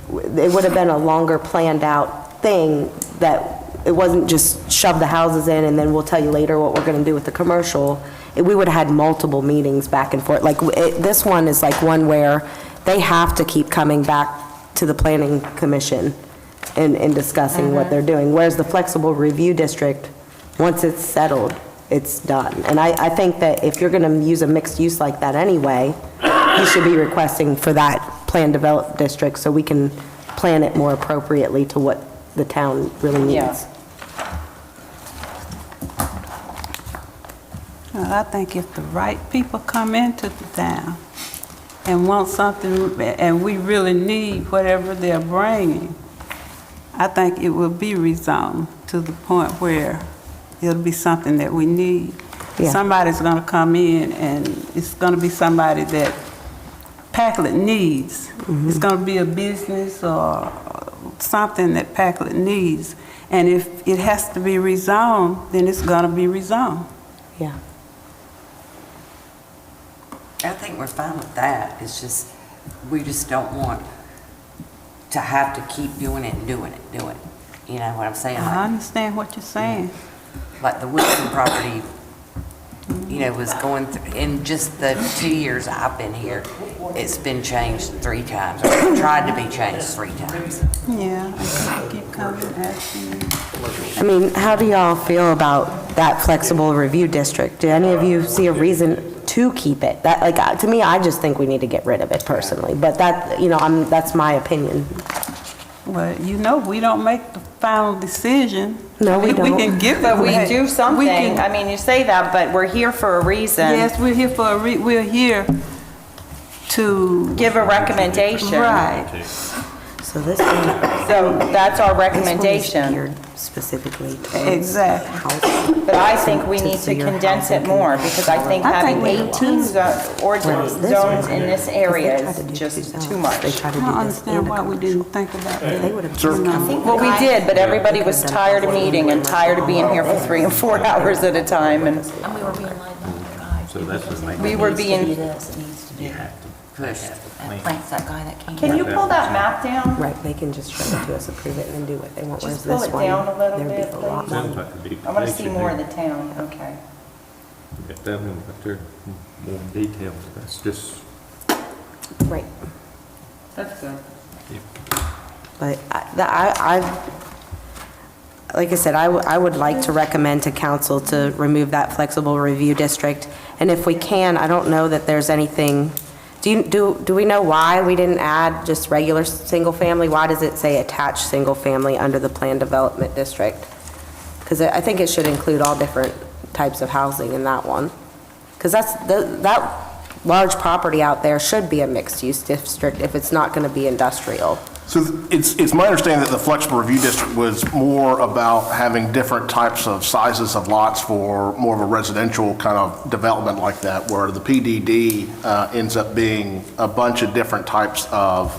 it would have been a longer planned-out thing, that it wasn't just shove the houses in and then we'll tell you later what we're going to do with the commercial. We would have had multiple meetings back and forth. Like, this one is like one where they have to keep coming back to the planning commission and discussing what they're doing. Whereas the flexible review district, once it's settled, it's done. And I think that if you're going to use a mixed use like that anyway, you should be requesting for that planned developed district so we can plan it more appropriately to what the town really needs. Yeah. Well, I think if the right people come into the town and want something, and we really need whatever they're bringing, I think it will be rezoned to the point where it'll be something that we need. Yeah. Somebody's gonna come in, and it's gonna be somebody that Packlet needs. It's gonna be a business or something that Packlet needs. And if it has to be rezoned, then it's gonna be rezoned. Yeah. I think we're fine with that. It's just, we just don't want to have to keep doing it and doing it, doing it. You know what I'm saying? I understand what you're saying. Like the Wilson property, was going through, in just the 2 years I've been here, it's been changed 3 times, or tried to be changed 3 times. Yeah, I keep coming, asking. I mean, how do y'all feel about that flexible review district? Do any of you see a reason to keep it? That, like, to me, I just think we need to get rid of it personally, but that, that's my opinion. Well, we don't make the final decision. No, we We don't. can give it. But we hey, do we something. can- I mean, you say that, but we're here for a reason. Yes, we're here we're here to, Give a recommendation. right. So this one, So that's our this one is recommendation. geared specifically to Exactly. housing. But I think we need to severe condense it housing more, because I think I think having we- 18 Whereas this zones one, in this if area they tried to is do just 2 too zones, They much. tried to I do don't this understand and why we didn't think about it. They would have. Sir. Well, we did, but everybody was tired of meeting and tired of being here for 3 and 4 hours at a time, and And we were being led by the guy. So that's the main. we were being, This, it needs to be. Pushed. And Frank's that guy that came. can you pull that map down? Right, they can just show it to us, approve it, and then do what they want, whereas Just pull this it one, down a little there'd bit, be a lot please. Sounds more. like a big I want to see picture more of there. the town, okay. Got that one right there, more detail, that's just, Right. That's good. But like I said, I would like to recommend to council to remove that flexible review district. And if we can, I don't know that there's anything, do we know why we didn't add just regular single family? Why does it say attached single family under the planned development district? Because I think it should include all different types of housing in that one. Because that large property out there should be a mixed-use district if it's not going to be industrial. So it's my understanding that the flexible review district was more about having different types of sizes of lots for more of a residential kind of development like that, where the PDD ends up being a bunch of different types of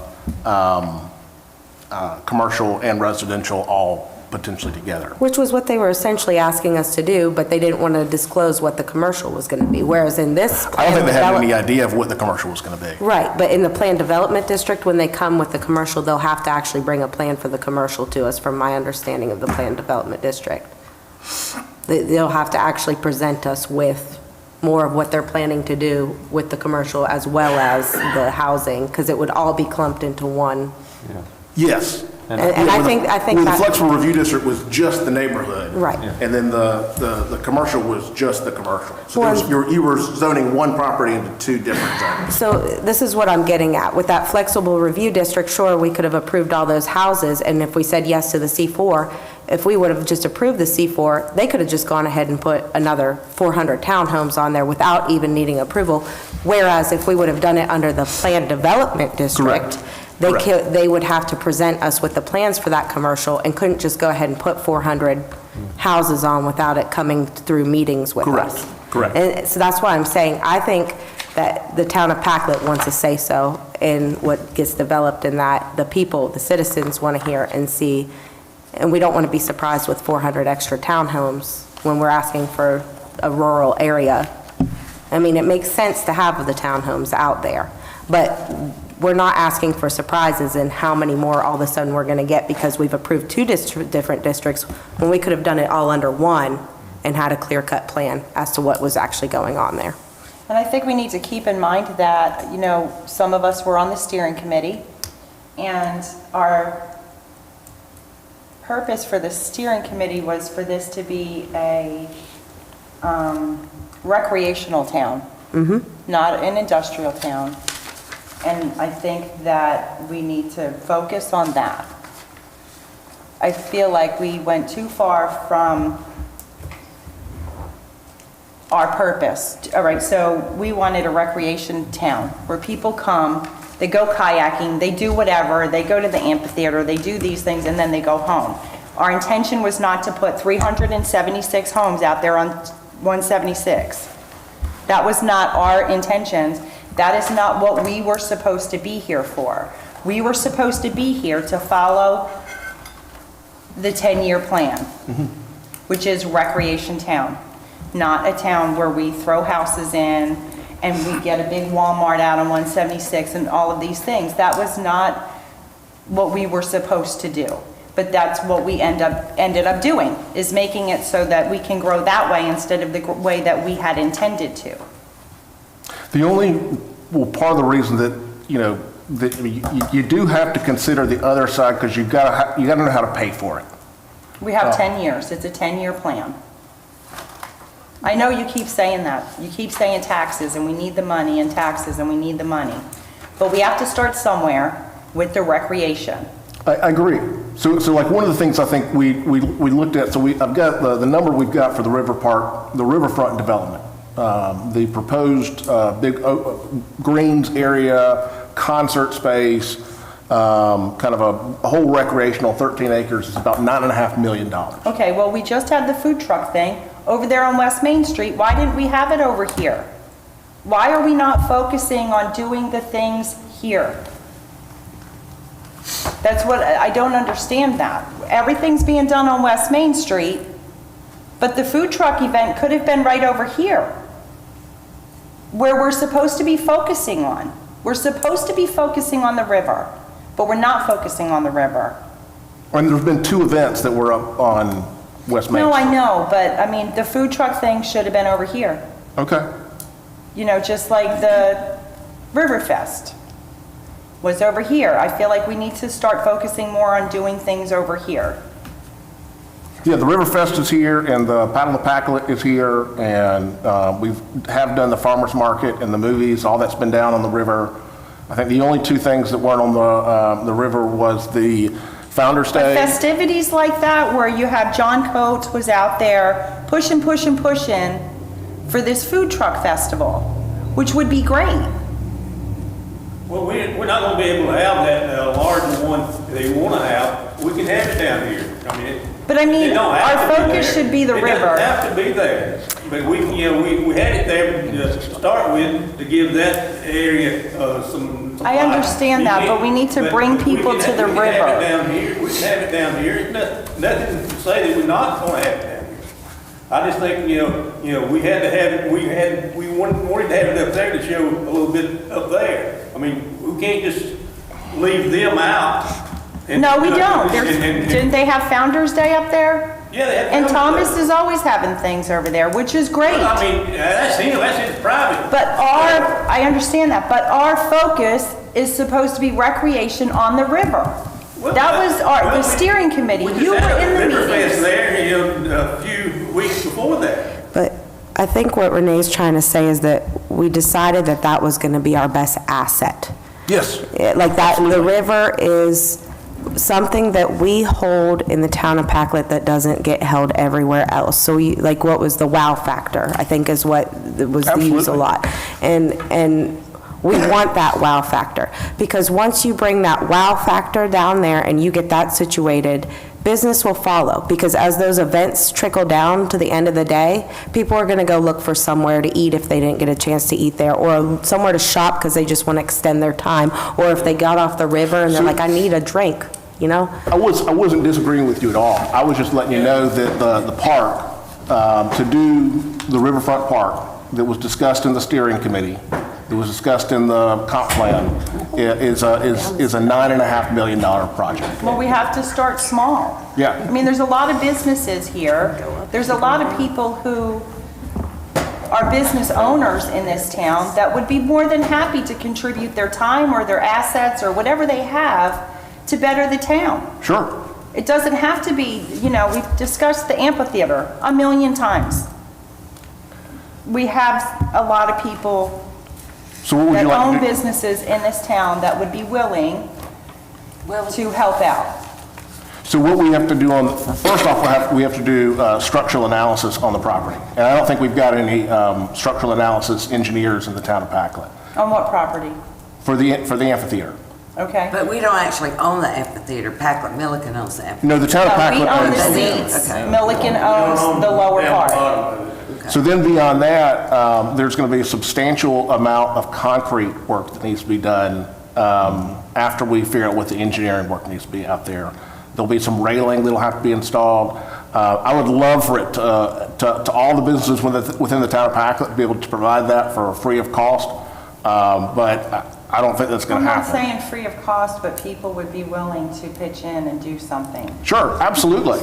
commercial and residential all potentially together. Which was what they were essentially asking us to do, but they didn't want to disclose what the commercial was going to be, whereas in this. I don't think they had planned any develop- idea of what the commercial was going to be. Right, but in the planned development district, when they come with the commercial, they'll have to actually bring a plan for the commercial to us, from my understanding of the planned development district. They'll have to actually present us with more of what they're planning to do with the commercial as well as the housing, because it would all be clumped into one. Yes. And I think Where the that. flexible review district was just the neighborhood. Right. And then the commercial was just the commercial. So there was- Well- you were zoning one property into 2 different zones. So this is what I'm getting at. With that flexible review district, sure, we could have approved all those houses, and if we said yes to the C4, if we would have just approved the C4, they could have just gone ahead and put another 400 townhomes on there without even needing approval. Whereas if we would have done it under the planned development district, Correct. they would have to present us with the plans for that commercial and couldn't just go ahead and put 400 houses on without it coming through meetings with Correct. us. Correct. And so that's why I'm saying, I think that the town of Packlet wants to say so in what gets developed, and that the people, the citizens want to hear and see, and we don't want to be surprised with 400 extra townhomes when we're asking for a rural area. I mean, it makes sense to have the townhomes out there, but we're not asking for surprises in how many more all of a sudden we're going to get because we've approved 2 different districts when we could have done it all under one and had a clear-cut plan as to what was actually going on there. And I think we need to keep in mind that, some of us were on the steering committee, and our purpose for the steering committee was for this to be a recreational town, not an industrial town. And I think that we need to focus on that. I feel like we went too far from our purpose. All right, so we wanted a recreation town where people come, they go kayaking, they do whatever, they go to the amphitheater, they do these things, and then they go home. Our intention was not to put 376 homes out there on 176. That was not our intentions. That is not what we were supposed to be here for. We were supposed to be here to follow the 10-year plan, which is recreation town, not a town where we throw houses in and we get a big Walmart out on 176 and all of these things. That was not what we were supposed to do. But that's what we ended up doing, is making it so that we can grow that way instead of the way that we had intended to. The only well, part of the reason that, you know, that you do have to consider the other side, because you gotta know how to pay for it. We have 10 years. It's a 10-year plan. I know you keep saying that. You keep saying taxes, and we need the money, and taxes, and we need the money. But we have to start somewhere with the recreation. I agree. So like one of the things I think we looked at, so I've got the number we've got for the riverfront development. The proposed big greens area, concert space, kind of a whole recreational 13 acres is about $9.5 million. Okay, well, we just had the food truck thing over there on West Main Street. Why didn't we have it over here? Why are we not focusing on doing the things here? That's what, I don't understand that. Everything's being done on West Main Street, but the food truck event could have been right over here, where we're supposed to be focusing on. We're supposed to be focusing on the river, but we're not focusing on the river. And there's been 2 events that were up on West Main No, Street. I know, but I mean, the food truck thing should have been over here. Okay. You know, just like the Riverfest was over here. I feel like we need to start focusing more on doing things over here. Yeah, the Riverfest is here, and the Paddle the Packlet is here, and we have done the farmer's market and the movies. All that's been down on the river. I think the only 2 things that weren't on the river was the Founder's But Day. festivities like that, where you have John Coates was out there pushing for this food truck festival, which would be great. Well, we're not gonna be able to have that larger one they wanna have. We can have it down here. I mean, But I mean, it don't have our to be focus there. should be the It river. doesn't have to be there. But we had it there to start with, to give that area some. I understand that, but we need to bring people to the We can have river. it down here, we can have it down here. It's nothing to say that we're not gonna have it down here. I just think, we had to have it, we wanted to have it up there to show a little bit up there. I mean, we can't just leave them out. No, we don't. Didn't they have Founder's Day up there? Yeah, they have. And Thomas is always having things over there, which is great. I mean, that's him, that's his private. But I understand that, but our focus is supposed to be recreation on the river. That was the steering committee. You were in the Riverfest meetings. there, a few weeks before that. But I think what Renee's trying to say is that we decided that that was going to be our best asset. Yes. Like that, the river is something that we hold in the town of Packlet that doesn't get held everywhere else. So like what was the wow factor, I think is what was used a lot. And we want that wow factor, because once you bring that wow factor down there and you get that situated, business will follow, because as those events trickle down to the end of the day, people are going to go look for somewhere to eat if they didn't get a chance to eat there, or somewhere to shop because they just want to extend their time, or if they got off the river and they're like, I need a drink, you know? I wasn't disagreeing with you at all. I was just letting you know that the park, to do the Riverfront Park that was discussed in the steering committee, that was discussed in the comp plan, is a $9.5 million project. Well, we have to start small. Yeah. I mean, there's a lot of businesses here. There's a lot of people who are business owners in this town that would be more than happy to contribute their time or their assets or whatever they have to better the town. Sure. It doesn't have to be, we've discussed the amphitheater a million times. We have a lot of people So what would that you like own to do? businesses in this town that would be willing to help out. So what we have to do first off, we have to do structural analysis on the property. And I don't think we've got any structural analysis engineers in the town of Packlet On what property? for the amphitheater. Okay? But we don't actually own the amphitheater. Packlet Milliken owns the amphitheater. No, the town of No, we Packlet own the owns seats. Okay. Milliken owns the lower part. So then beyond that, there's going to be a substantial amount of concrete work that needs to be done after we figure out what the engineering work needs to be out there. There'll be some railing that'll have to be installed. I would love for it to all the businesses within the town of Packlet to be able to provide that for free of cost, but I don't think that's going I'm to not happen. saying free of cost, but people would be willing to pitch in and do something. Sure, absolutely.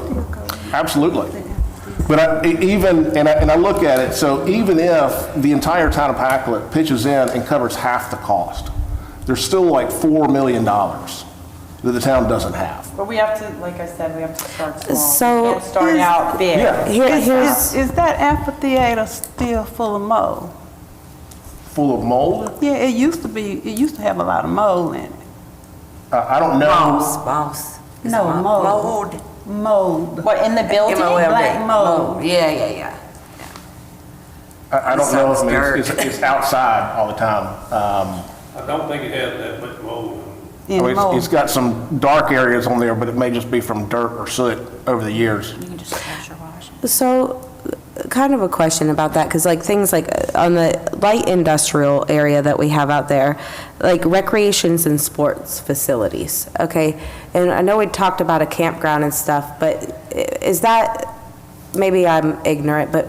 Absolutely. But I look at it, so even if the entire town of Packlet pitches in and covers half the cost, there's still like $4 million that the town doesn't have. But we have to, like I said, we have to start small. So- We can't start out big. Yeah. Here's, Is that amphitheater still full of mold? Full of mold? Yeah, it used to have a lot of mold in it. I don't know. Boss. Is No, it mold. Mold. What, in the building? MOLD. Black mold. Yeah. I don't know. I mean, Sounds it's outside all the time. I don't think it has that much mold. In mold. It's got some dark areas on there, but it may just be from dirt or soot over the years. You can just pressure wash. so kind of a question about that, because like things like on the light industrial area that we have out there, like recreations and sports facilities, okay? And I know we talked about a campground and stuff, but is that, maybe I'm ignorant, but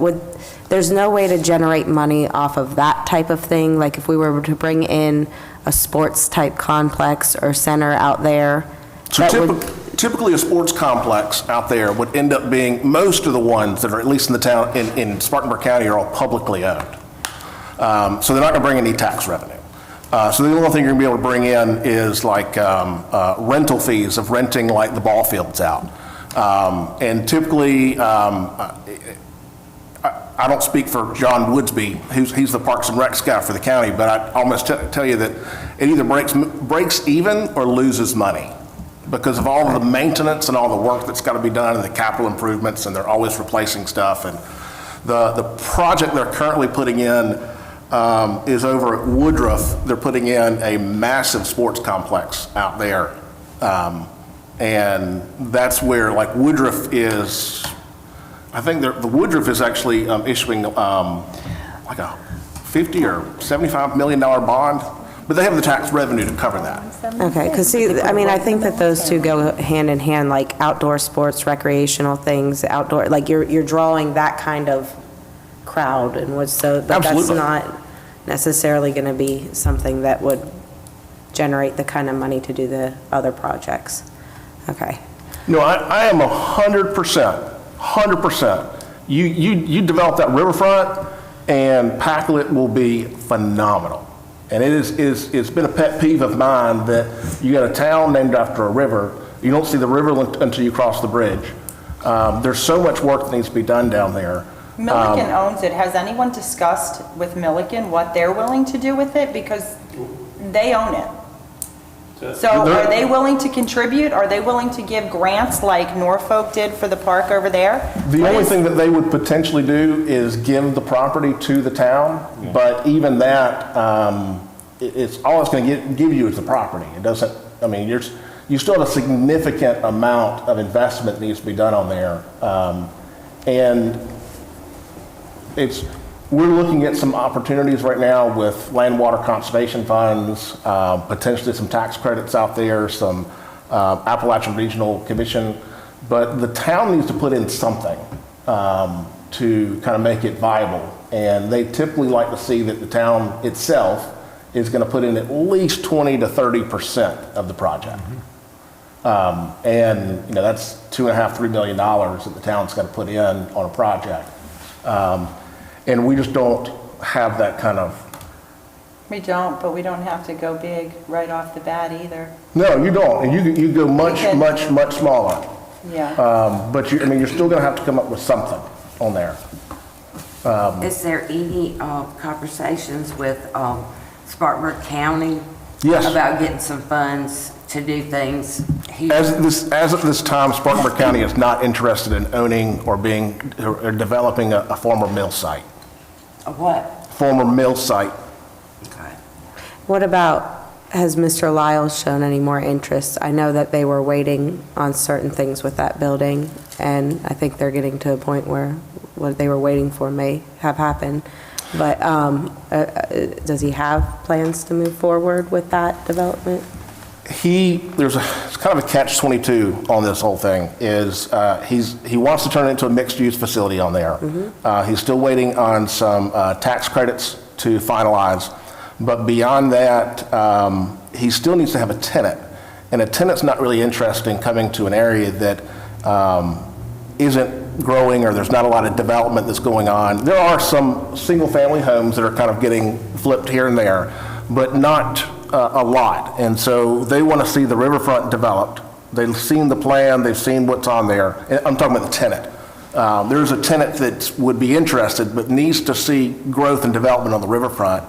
there's no way to generate money off of that type of thing? Like if we were to bring in a sports type complex or center out there? So that would- typically a sports complex out there would end up being, most of the ones that are at least in the town, in Spartanburg County are all publicly owned. So they're not gonna bring any tax revenue. So the only thing you're gonna be able to bring in is like rental fees of renting like the ball fields out. And typically, I don't speak for John Woodsby, he's the Parks and Recs guy for the county, but I almost tell you that it either breaks even or loses money because of all of the maintenance and all the work that's got to be done and the capital improvements, and they're always replacing stuff. And the project they're currently putting in is over at Woodruff. They're putting in a massive sports complex out there. And that's where, like, Woodruff is, I think the Woodruff is actually issuing like a $50 or $75 million bond, but they have the tax revenue to cover that. Okay, because see, I mean, I think that those two go hand in hand, like outdoor sports, recreational things, outdoor, like you're drawing that kind of crowd and what's so, but that's Absolutely. not necessarily going to be something that would generate the kind of money to do the other projects. Okay. No, I am 100%. You develop that riverfront, and Packlet will be phenomenal. And it's been a pet peeve of mine that you got a town named after a river, you don't see the river until you cross the bridge. There's so much work that needs to be done down there. Milliken owns it. Has anyone discussed with Milliken what they're willing to do with it? Because they own it. So are they willing to contribute? Are they willing to give grants like Norfolk did for the park over there? The only thing that they would potentially do is give the property to the town, but even that, it's all it's going to give you is the property. It doesn't, I mean, you still have a significant amount of investment that needs to be done on there. And we're looking at some opportunities right now with land water conservation funds, potentially some tax credits out there, some Appalachian Regional Commission, but the town needs to put in something to kind of make it viable. And they typically like to see that the town itself is going to put in at least 20 to 30% of the project. And you know, that's $2.5–3 million that the town's got to put in on a project. And we just don't have that kind of. We don't, but we don't have to go big right off the bat either. No, you don't. And you go much smaller. Yeah. But I mean, you're still going to have to come up with something on there. Is there any conversations with Spartanburg County? Yes. About getting some funds to do things here? As of this time, Spartanburg County is not interested in owning or developing a former mill site. A what? Former mill site. Okay. What about, has Mr. Lyles shown any more interest? I know that they were waiting on certain things with that building, and I think they're getting to a point where what they were waiting for may have happened. But does he have plans to move forward with that development? It's kind of a catch-22 on this whole thing, is he wants to turn it into a mixed-use facility on there. He's still waiting on some tax credits to finalize, but beyond that, he still needs to have a tenant. And a tenant's not really interested in coming to an area that isn't growing or there's not a lot of development that's going on. There are some single-family homes that are kind of getting flipped here and there, but not a lot. And so they want to see the riverfront developed. They've seen the plan, they've seen what's on there. And I'm talking about the tenant. There's a tenant that would be interested but needs to see growth and development on the riverfront.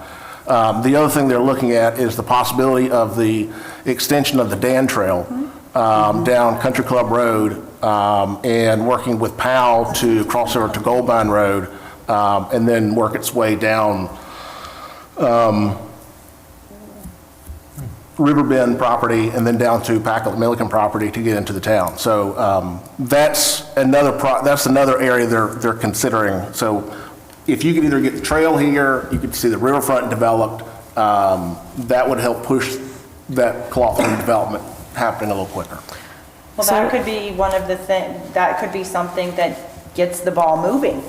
The other thing they're looking at is the possibility of the extension of the Dan Trail down Country Club Road and working with PAL to cross over to Goldmine Road and then work its way down Riverbend property and then down to Packlet Milliken property to get into the town. So that's another area they're considering. So if you could either get the trail here, you could see the riverfront developed, that would help push that Clothroom development happening a little quicker. Well, that could be one of the that could be something that gets the ball moving,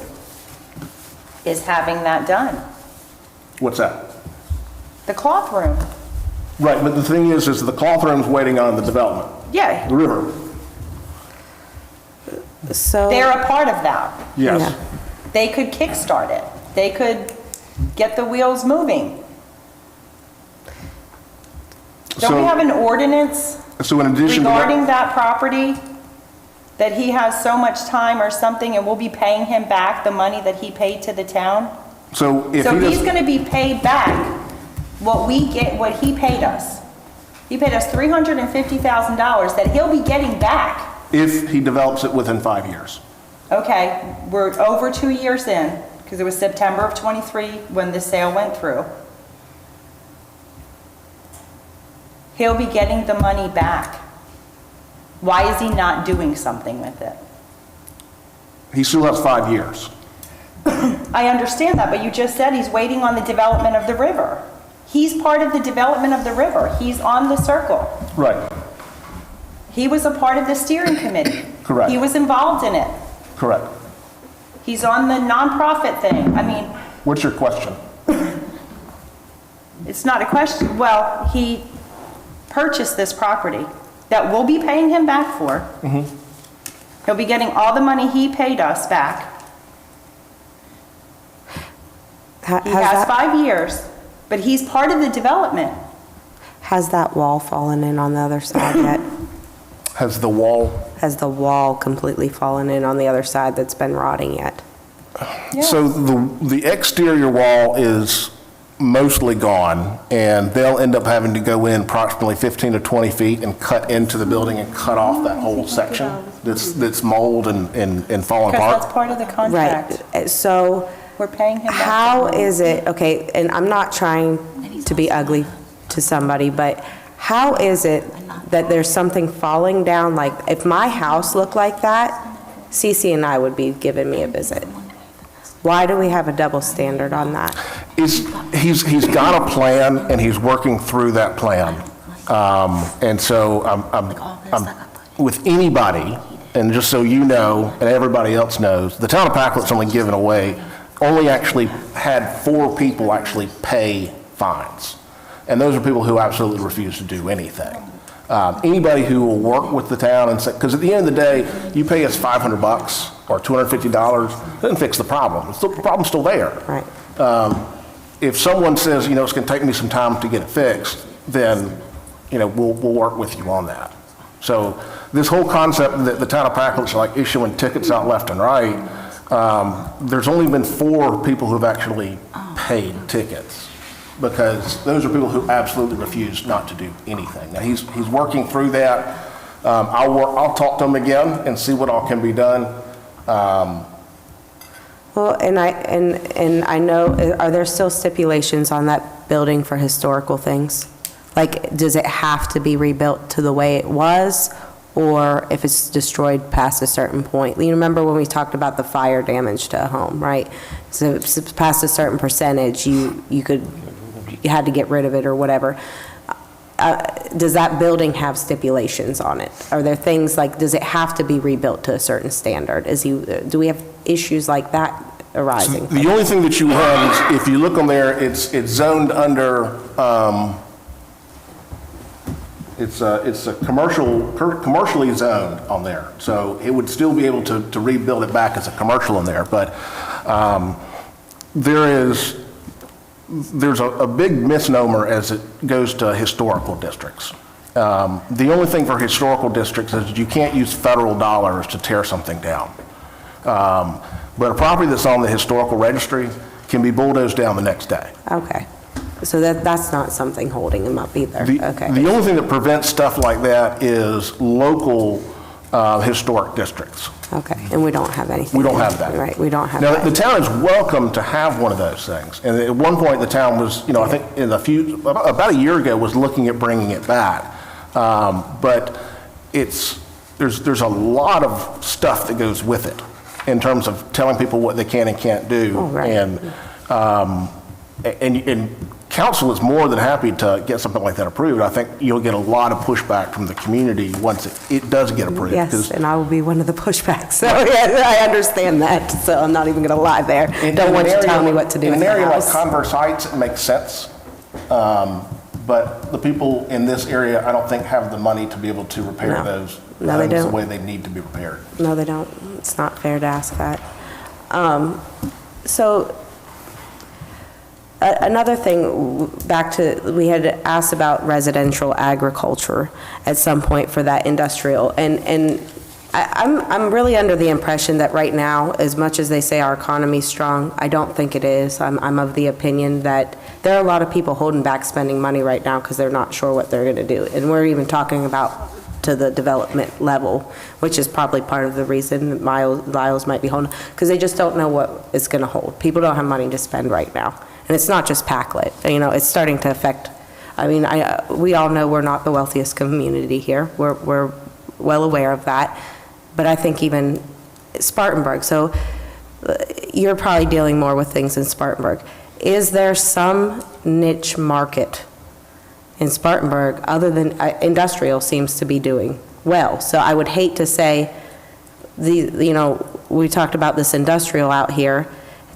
is having that done. What's that? The cloth room. Right, but the thing is the Clothroom's waiting on the development, Yeah, the river. So. they're a part of that. Yes. Yeah. They could kickstart it. They could get the wheels moving. Don't we have an ordinance So in addition to that. regarding that property? That he has so much time or something and we'll be paying him back the money that he paid to the town? So if So he he's does, gonna be paid back what he paid us. He paid us $350,000 that he'll be getting back. if he develops it within 5 years. Okay, we're over 2 years in, because it was September of '23 when the sale went through. He'll be getting the money back. Why is he not doing something with it? He still has 5 years. I understand that, but you just said he's waiting on the development of the river. He's part of the development of the river. He's on the circle. Right, He was a part of the steering committee. Correct. He was involved in it. correct. He's on the nonprofit thing. I mean, What's your question? it's not a question. Well, he purchased this property that we'll be paying him back for. He'll be getting all the money he paid us back. He has 5 years, but he's part of the development. Has that wall fallen in on the other side yet? Has the wall, Has the wall completely fallen in on the other side that's been rotting yet? so the exterior wall is mostly gone, and they'll end up having to go in approximately 15 to 20 feet and cut into the building and cut off that whole section that's mold and falling Because apart. that's part of the contract. Right, so We're paying him back. how is it, okay, and I'm not trying to be ugly to somebody, but how is it that there's something falling down? Like, if my house looked like that, Cece and I would be giving me a visit. Why do we have a double standard on that? He's got a plan, and he's working through that plan. And so I'm with anybody, and just so you know, and everybody else knows, the town of Packlet's only actually had 4 people actually pay fines. And those are people who absolutely refuse to do anything. Anybody who will work with the town and say, because at the end of the day, you pay us $500 or $250, doesn't fix the problem. The problem's still there. Right. If someone says, it's going to take me some time to get it fixed, then, we'll work with you on that. So this whole concept that the town of Packlet's like issuing tickets out left and right, there's only been 4 people who've actually paid tickets, because those are people who absolutely refuse not to do anything. Now, he's working through that. I'll talk to him again and see what all can be done. Well, and I know, are there still stipulations on that building for historical things? Like, does it have to be rebuilt to the way it was, or if it's destroyed past a certain point? You remember when we talked about the fire damage to a home, right? So if it's past a certain percentage, you had to get rid of it or whatever. Does that building have stipulations on it? Are there things like, does it have to be rebuilt to a certain standard? Do we have issues like that arising? The only thing that you have is, if you look on there, it's zoned under, It's a commercially zoned on there. So it would still be able to rebuild it back as a commercial in there. But there's a big misnomer as it goes to historical districts. The only thing for historical districts is you can't use federal dollars to tear something down. But a property that's on the historical registry can be bulldozed down the next day. Okay. So that's not something holding them up either? Okay. The only thing that prevents stuff like that is local historic districts. Okay, and we don't have anything? We don't have that. Right, we don't have Now, that. the town is welcome to have one of those things. And at one point, the town was, I think about a year ago, was looking at bringing it back. But there's a lot of stuff that goes with it in terms of telling people what they can and can't do. Oh, right. And council is more than happy to get something like that approved. I think you'll get a lot of pushback from the community once it does get approved. Yes, and I will be one of the pushbacks. So, yeah, I understand that, so I'm not even going to lie there. Don't want you to tell me what to do in in an the area like house. Converse Heights, it makes sense. But the people in this area, I don't think have the money to be able to repair No. those No, they homes the don't. way they need to be repaired. No, they don't. It's not fair to ask that. So, another thing, back to, we had asked about residential agriculture at some point for that industrial, and I'm really under the impression that right now, as much as they say our economy's strong, I don't think it is. I'm of the opinion that there are a lot of people holding back spending money right now because they're not sure what they're going to do. And we're even talking about to the development level, which is probably part of the reason that Lyles might be holding, because they just don't know what it's going to hold. People don't have money to spend right now. And it's not just Packlet, it's starting to affect, we all know we're not the wealthiest community here. We're well aware of that. But I think even Spartanburg, so you're probably dealing more with things in Spartanburg. Is there some niche market in Spartanburg other than industrial seems to be doing well? So I would hate to say, we talked about this industrial out here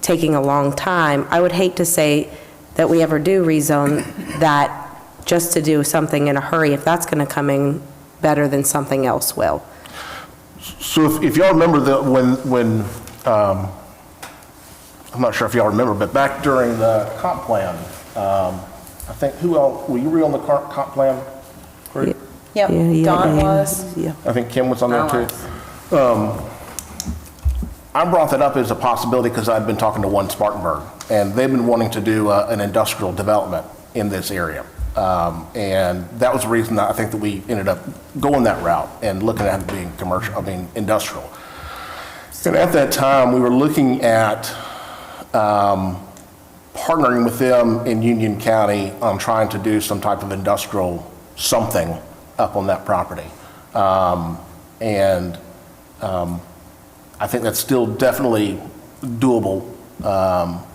taking a long time. I would hate to say that we ever do rezone that just to do something in a hurry, if that's going to come in better than something else will. So if y'all remember when I'm not sure if y'all remember, but back during the comp plan, I think, who else, were you on the comp plan? Correct? Yep, Don was. Yeah. I think Kim was on there too. I brought that up as a possibility because I've been talking to One Spartanburg, and they've been wanting to do an industrial development in this area. And that was the reason that I think that we ended up going that route and looking at it being industrial. And at that time, we were looking at partnering with them in Union County on trying to do some type of industrial something up on that property. I think that's still definitely doable,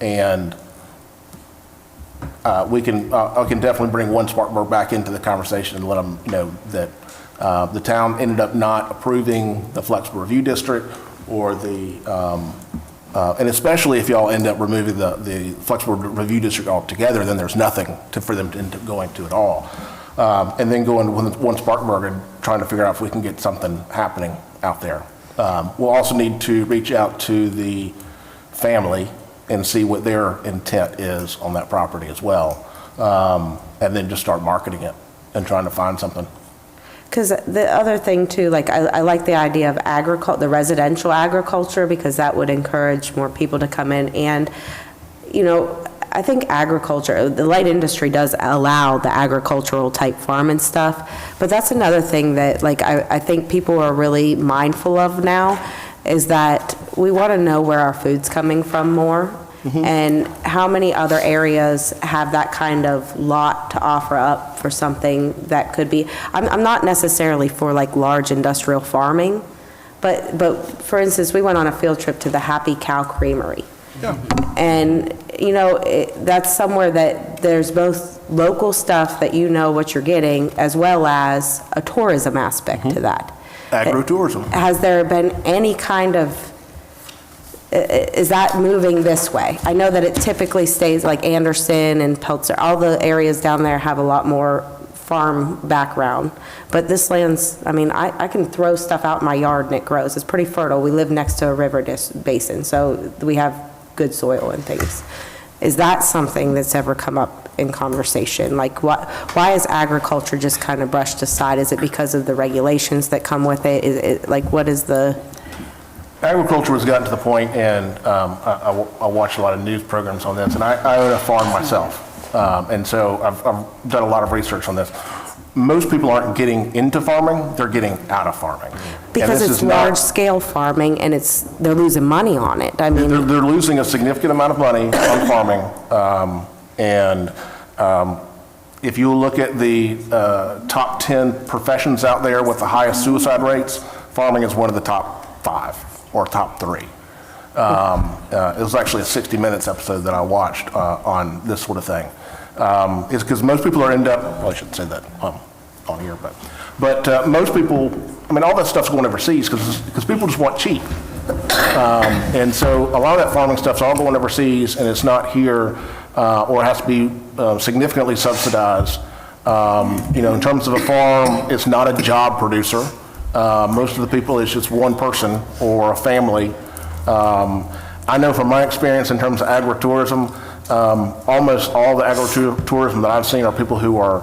and I can definitely bring One Spartanburg back into the conversation and let them know that the town ended up not approving the flexible review district or and especially if y'all end up removing the flexible review district altogether, then there's nothing for them to end up going to at all. And then going to One Spartanburg and trying to figure out if we can get something happening out there. We'll also need to reach out to the family and see what their intent is on that property as well. And then just start marketing it and trying to find something. Because the other thing too, like I like the idea of the residential agriculture, because that would encourage more people to come in. And, I think agriculture, the light industry does allow the agricultural type farm and stuff. But that's another thing that I think people are really mindful of now, is that we want to know where our food's coming from more. Mm-hmm. And how many other areas have that kind of lot to offer up for something that could be, I'm not necessarily for large industrial farming, but for instance, we went on a field trip to the Happy Cow Creamery. Yeah. And, that's somewhere that there's both local stuff that what you're getting, as well as a tourism aspect to that. Agro-tourism. Has there been any kind of, is that moving this way? I know that it typically stays like Anderson and Peltzer, all the areas down there have a lot more farm background, but this land's, I mean, I can throw stuff out in my yard and it grows. It's pretty fertile. We live next to a river basin, so we have good soil and things. Is that something that's ever come up in conversation? Like, why is agriculture just kind of brushed aside? Is it because of the regulations that come with it? Is it, like, what is the? Agriculture has gotten to the point, and I watch a lot of news programs on this, and I own a farm myself. And so I've done a lot of research on this. Most people aren't getting into farming, they're getting out of farming. And Because this it's is not- large-scale farming, and they're losing money on it. I mean, They're losing a significant amount of money on farming. If you look at the top 10 professions out there with the highest suicide rates, farming is one of the top 5 or top 3. It was actually a 60 Minutes episode that I watched on this sort of thing. It's because most people are well, I shouldn't say that on here, but most people, I mean, all that stuff's going overseas because people just want cheap. And so a lot of that farming stuff's all going overseas, and it's not here, or it has to be significantly subsidized. In terms of a farm, it's not a job producer. Most of the people, it's just one person or a family. I know from my experience in terms of agritourism, almost all the agritourism that I've seen are people who are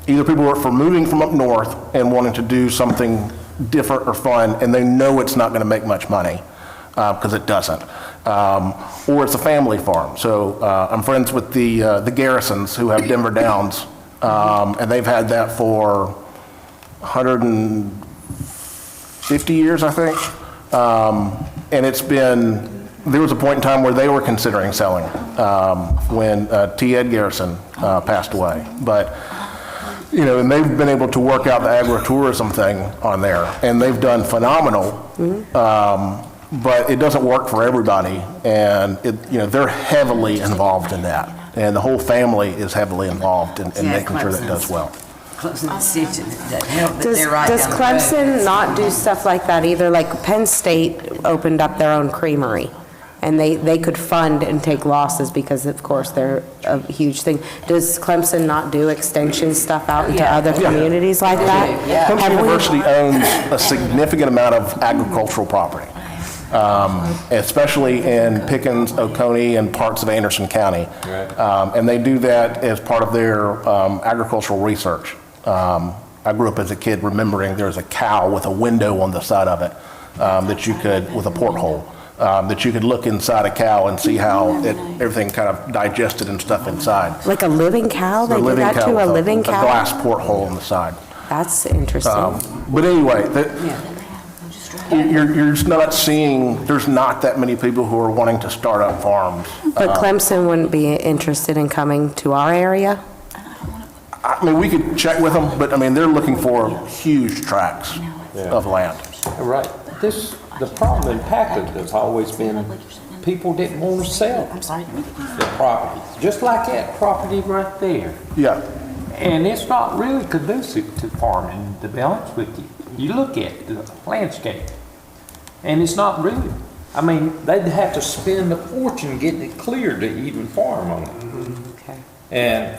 either people who are for moving from up north and wanting to do something different or fun, and they know it's not going to make much money because it doesn't, or it's a family farm. So I'm friends with the Garrisons who have Denver Downs, and they've had that for 150 years, I think. And there was a point in time where they were considering selling when T. Ed Garrison passed away. But, and they've been able to work out the agritourism thing on there, and they've done phenomenal. But it doesn't work for everybody, and they're heavily involved in that. And the whole family is heavily involved in making sure that it does well. Clemson Stitch that help, but Does they're right does down the road. Clemson not do stuff like that either? Like Penn State opened up their own creamery, and they could fund and take losses because, of course, they're a huge thing. Does Clemson not do extension stuff out into other communities like that? Yeah. Clemson Have we- University owns a significant amount of agricultural property, especially in Pickens, Oconee, and parts of Anderson County. And they do that as part of their agricultural research. I grew up as a kid remembering there was a cow with a window on the side of it that you could, with a porthole, that you could look inside a cow and see how everything kind of digested and stuff inside. Like a living cow? They A do living that cow to a with living a cow? glass porthole on the side. That's interesting. But anyway, you're just not seeing, there's not that many people who are wanting to start up farms. But Clemson wouldn't be interested in coming to our area? I mean, we could check with them, but I mean, they're looking for huge tracts of land. Right. The problem in Packard has always been, people didn't want to sell their property, just like that property right there. Yeah. And it's not really conducive to farming, to be honest with you. You look at the landscape, and it's not really. I mean, they'd have to spend a fortune getting it cleared to even farm on it. Okay. And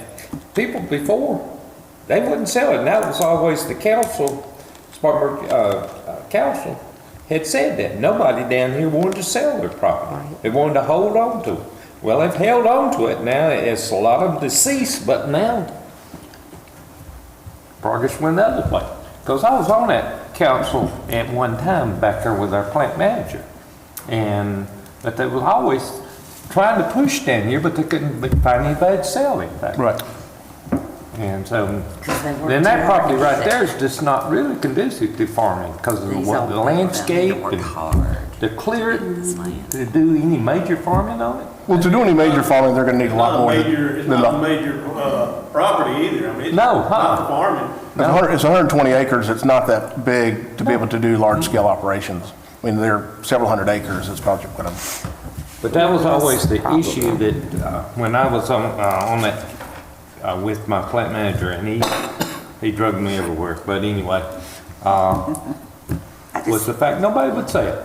people before, they wouldn't sell it. And that was always the council, Spartanburg Council had said that. Nobody down here wanted to sell their property. They wanted to hold on to it. Well, they've held on to it now. It's a lot of them deceased, but now progress went the other way. Because I was on that council at one time back there with our plant manager. But they was always trying to push down here, but they couldn't find anybody to sell it. Right. And so, 'Cause they work then too that hard property to right do there that. is just not really conducive to farming because of the These old people landscape down here work and hard. to clear it, to do any major farming on it. Well, to do any major farming, they're gonna need a lot more. It's than not a the- major property either. I mean, it's No, not for farming. It's 120 acres. It's not that big to be able to do large-scale operations. I mean, they're several hundred acres. It's probably gonna. But that was always the issue that, when I was on that, with my plant manager, and he drug me everywhere, but anyway, was the fact nobody would sell it.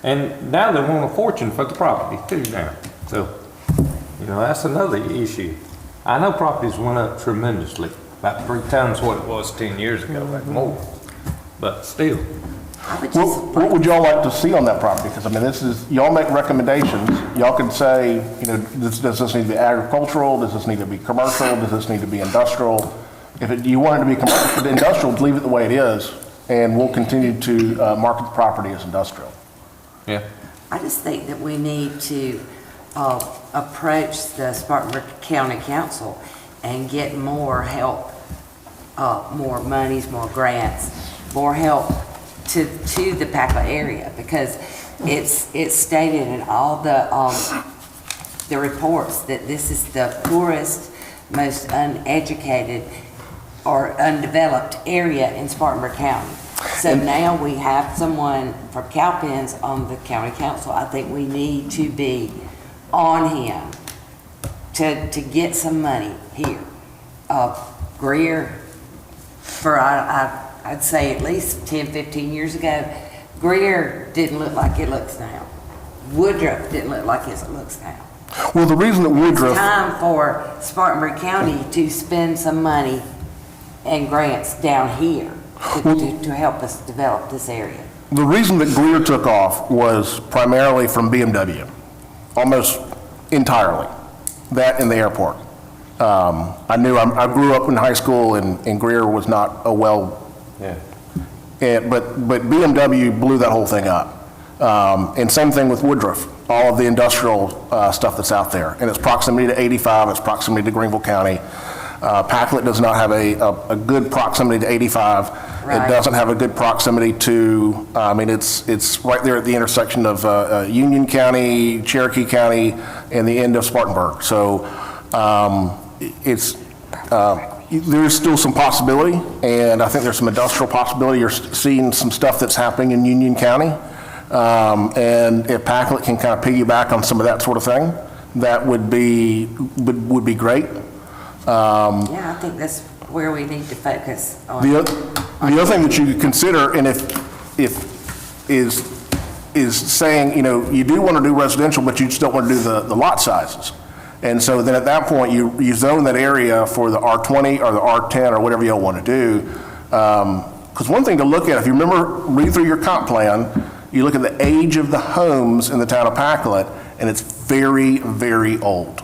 And now they want a fortune for the property too now. So, that's another issue. I know properties went up tremendously, about 3 times what it was 10 years ago, like more, but still. I would just What would y'all like to see on that property? Because, I mean, this is, y'all make recommendations. Y'all can say, you know, does this need to be agricultural? Does this need to be commercial? Does this need to be industrial? If you want it to be commercial, industrial, leave it the way it is, and we'll continue to market the property as industrial. Yeah. I just think that we need to approach the Spartanburg County Council and get more help, more monies, more grants, more help to the Packlet area, because it's stated in all the reports that this is the poorest, most uneducated or undeveloped area in Spartanburg County. So now we have someone from Cowpens on the county council. I think we need to be on him to get some money here. Greer, I'd say at least 10, 15 years ago, Greer didn't look like it looks now. Woodruff didn't look like it looks now. Well, the reason that Woodruff... It's time for Spartanburg County to spend some money and grants down here to help us develop this area. The reason that Greer took off was primarily from BMW, almost entirely, that and the airport. I grew up in high school and Greer was not a but BMW blew that whole thing up. And same thing with Woodruff, all of the industrial stuff that's out there. And its proximity to 85, its proximity to Greenville County. Packlet does not have a good proximity to 85. Right. It doesn't have a good proximity to, it's right there at the intersection of Union County, Cherokee County, and the end of Spartanburg. So there's still some possibility, and I think there's some industrial possibility. You're seeing some stuff that's happening in Union County. And if Packlet can kind of piggyback on some of that sort of thing, that would be great. Yeah, I think that's where we need to focus on. The other thing that you could consider, and is saying, you know, you do want to do residential, but you just don't want to do the lot sizes. And so then at that point, you zone that area for the R20 or the R10 or whatever you'll want to do. Because one thing to look at, if you read through your comp plan, you look at the age of the homes in the town of Packlet, and it's very, very old.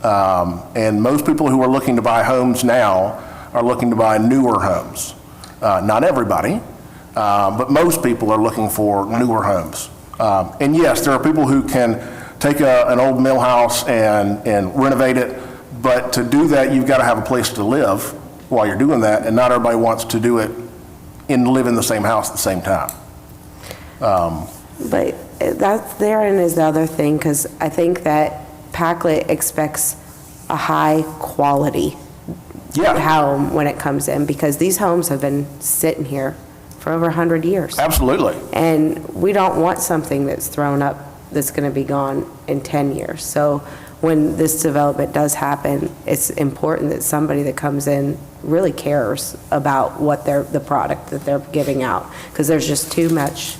And most people who are looking to buy homes now are looking to buy newer homes. Not everybody, but most people are looking for newer homes. And yes, there are people who can take an old mill house and renovate it, but to do that, you've got to have a place to live while you're doing that, and not everybody wants to do it and live in the same house at the same time. But that's therein is the other thing, because I think that Packlet expects a high quality home when it comes in, because these homes have been sitting here for over 100 years. Absolutely. And we don't want something that's thrown up that's going to be gone in 10 years. So when this development does happen, it's important that somebody that comes in really cares about what the product that they're giving out, because there's just too much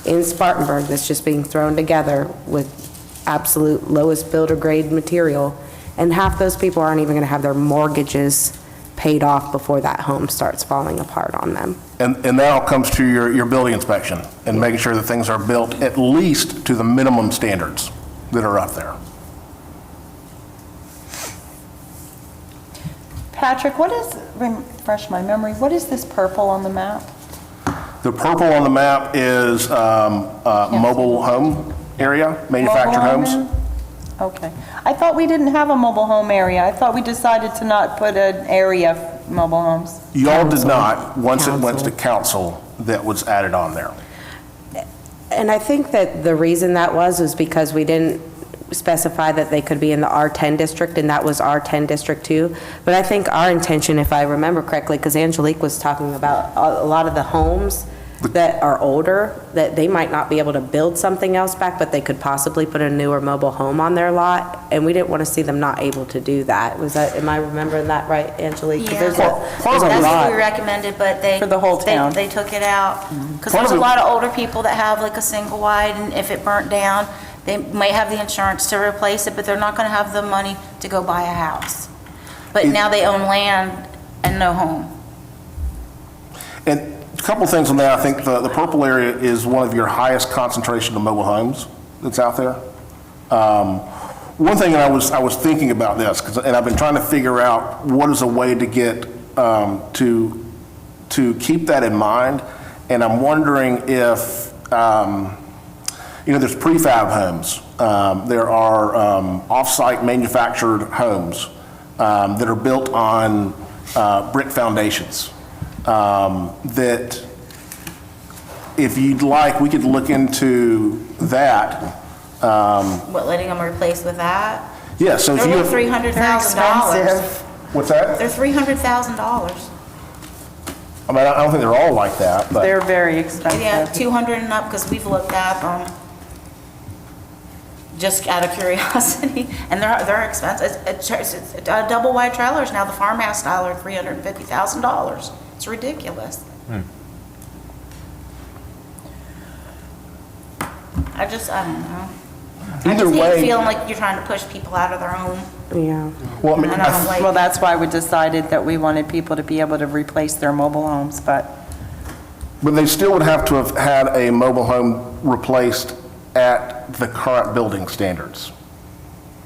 in Spartanburg that's just being thrown together with absolute lowest builder grade material, and half those people aren't even going to have their mortgages paid off before that home starts falling apart on them. And that all comes to your building inspection and making sure that things are built at least to the minimum standards that are up there. Patrick, refresh my memory, what is this purple on the map? The purple on the map is mobile home area, manufactured Mobile homes. home? Okay. I thought we didn't have a mobile home area. I thought we decided to not put an area of mobile homes. Y'all did not. Once it went to council, that was added on there. And I think that the reason that was because we didn't specify that they could be in the R10 district, and that was R10 district too. But I think our intention, if I remember correctly, because Angelique was talking about a lot of the homes that are older, that they might not be able to build something else back, but they could possibly put a newer mobile home on their lot, and we didn't want to see them not able to do that. Am I remembering that right, Angelique? 'Cause Yeah. there's That's a what lot. we recommended, but they. For the whole town. They took it out. Because Part there's of a it- lot of older people that have like a single wide, and if it burnt down, they may have the insurance to replace it, but they're not gonna have the money to go buy a house. But now they own land and no home. And a couple of things on that. I think the purple area is one of your highest concentration of mobile homes that's out there. One thing, and I was thinking about this, and I've been trying to figure out what is a way to get to keep that in mind. And I'm wondering if, there's prefab homes. There are off-site manufactured homes that are built on brick foundations. That if you'd like, we could look into that. What, letting them replace with that? Yeah, so if They're you. like $300,000. What's that? They're $300,000. I mean, I don't think they're all like that, but. They're very expensive. Yeah, 200 and up, because we've looked at them, just out of curiosity, and they're expensive. It's double wide trailers now, the farmhouse style are $350,000. It's ridiculous. I don't know. I Either just hate way- feeling like you're trying to push people out of their home. Yeah. Well, I mean, And I don't like. Well, that's why we decided that we wanted people to be able to replace their mobile homes, but But they still would have to have had a mobile home replaced at the current building standards.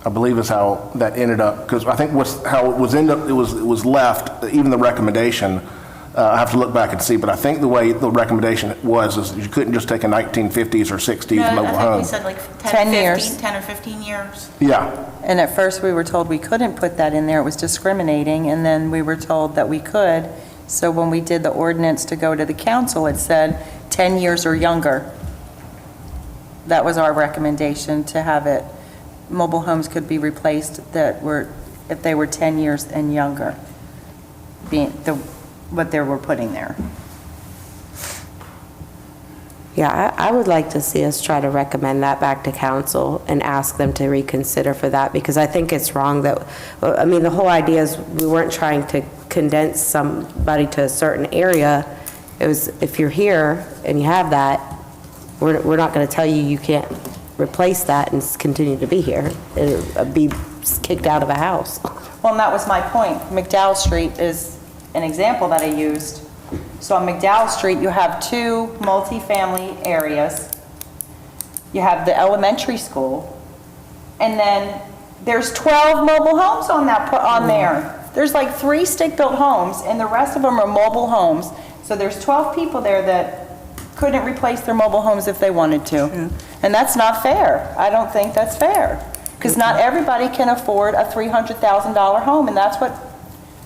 I believe is how that ended up, because I think how it was left, even the recommendation, I have to look back and see, but I think the way the recommendation was is you couldn't just take a 1950s or 60s No, mobile I think home. we said like 10 years. 10 or 15 years. Yeah, And at first, we were told we couldn't put that in there, it was discriminating, and then we were told that we could. So when we did the ordinance to go to the council, it said 10 years or younger. That was our recommendation, to have it, mobile homes could be replaced if they were 10 years and younger, what they were putting there. Yeah, I would like to see us try to recommend that back to council and ask them to reconsider for that, because I think it's wrong that, I mean, the whole idea is we weren't trying to condense somebody to a certain area. It was, if you're here and you have that, we're not going to tell you you can't replace that and continue to be here. It'll be kicked out of a house. Well, and that was my point. McDowell Street is an example that I used. So on McDowell Street, you have two multifamily areas. You have the elementary school, and then there's 12 mobile homes on there. There's like 3 stick-built homes, and the rest of them are mobile homes. So there's 12 people there that couldn't replace their mobile homes if they wanted to. And that's not fair. I don't think that's fair. Because not everybody can afford a $300,000 home, and that's what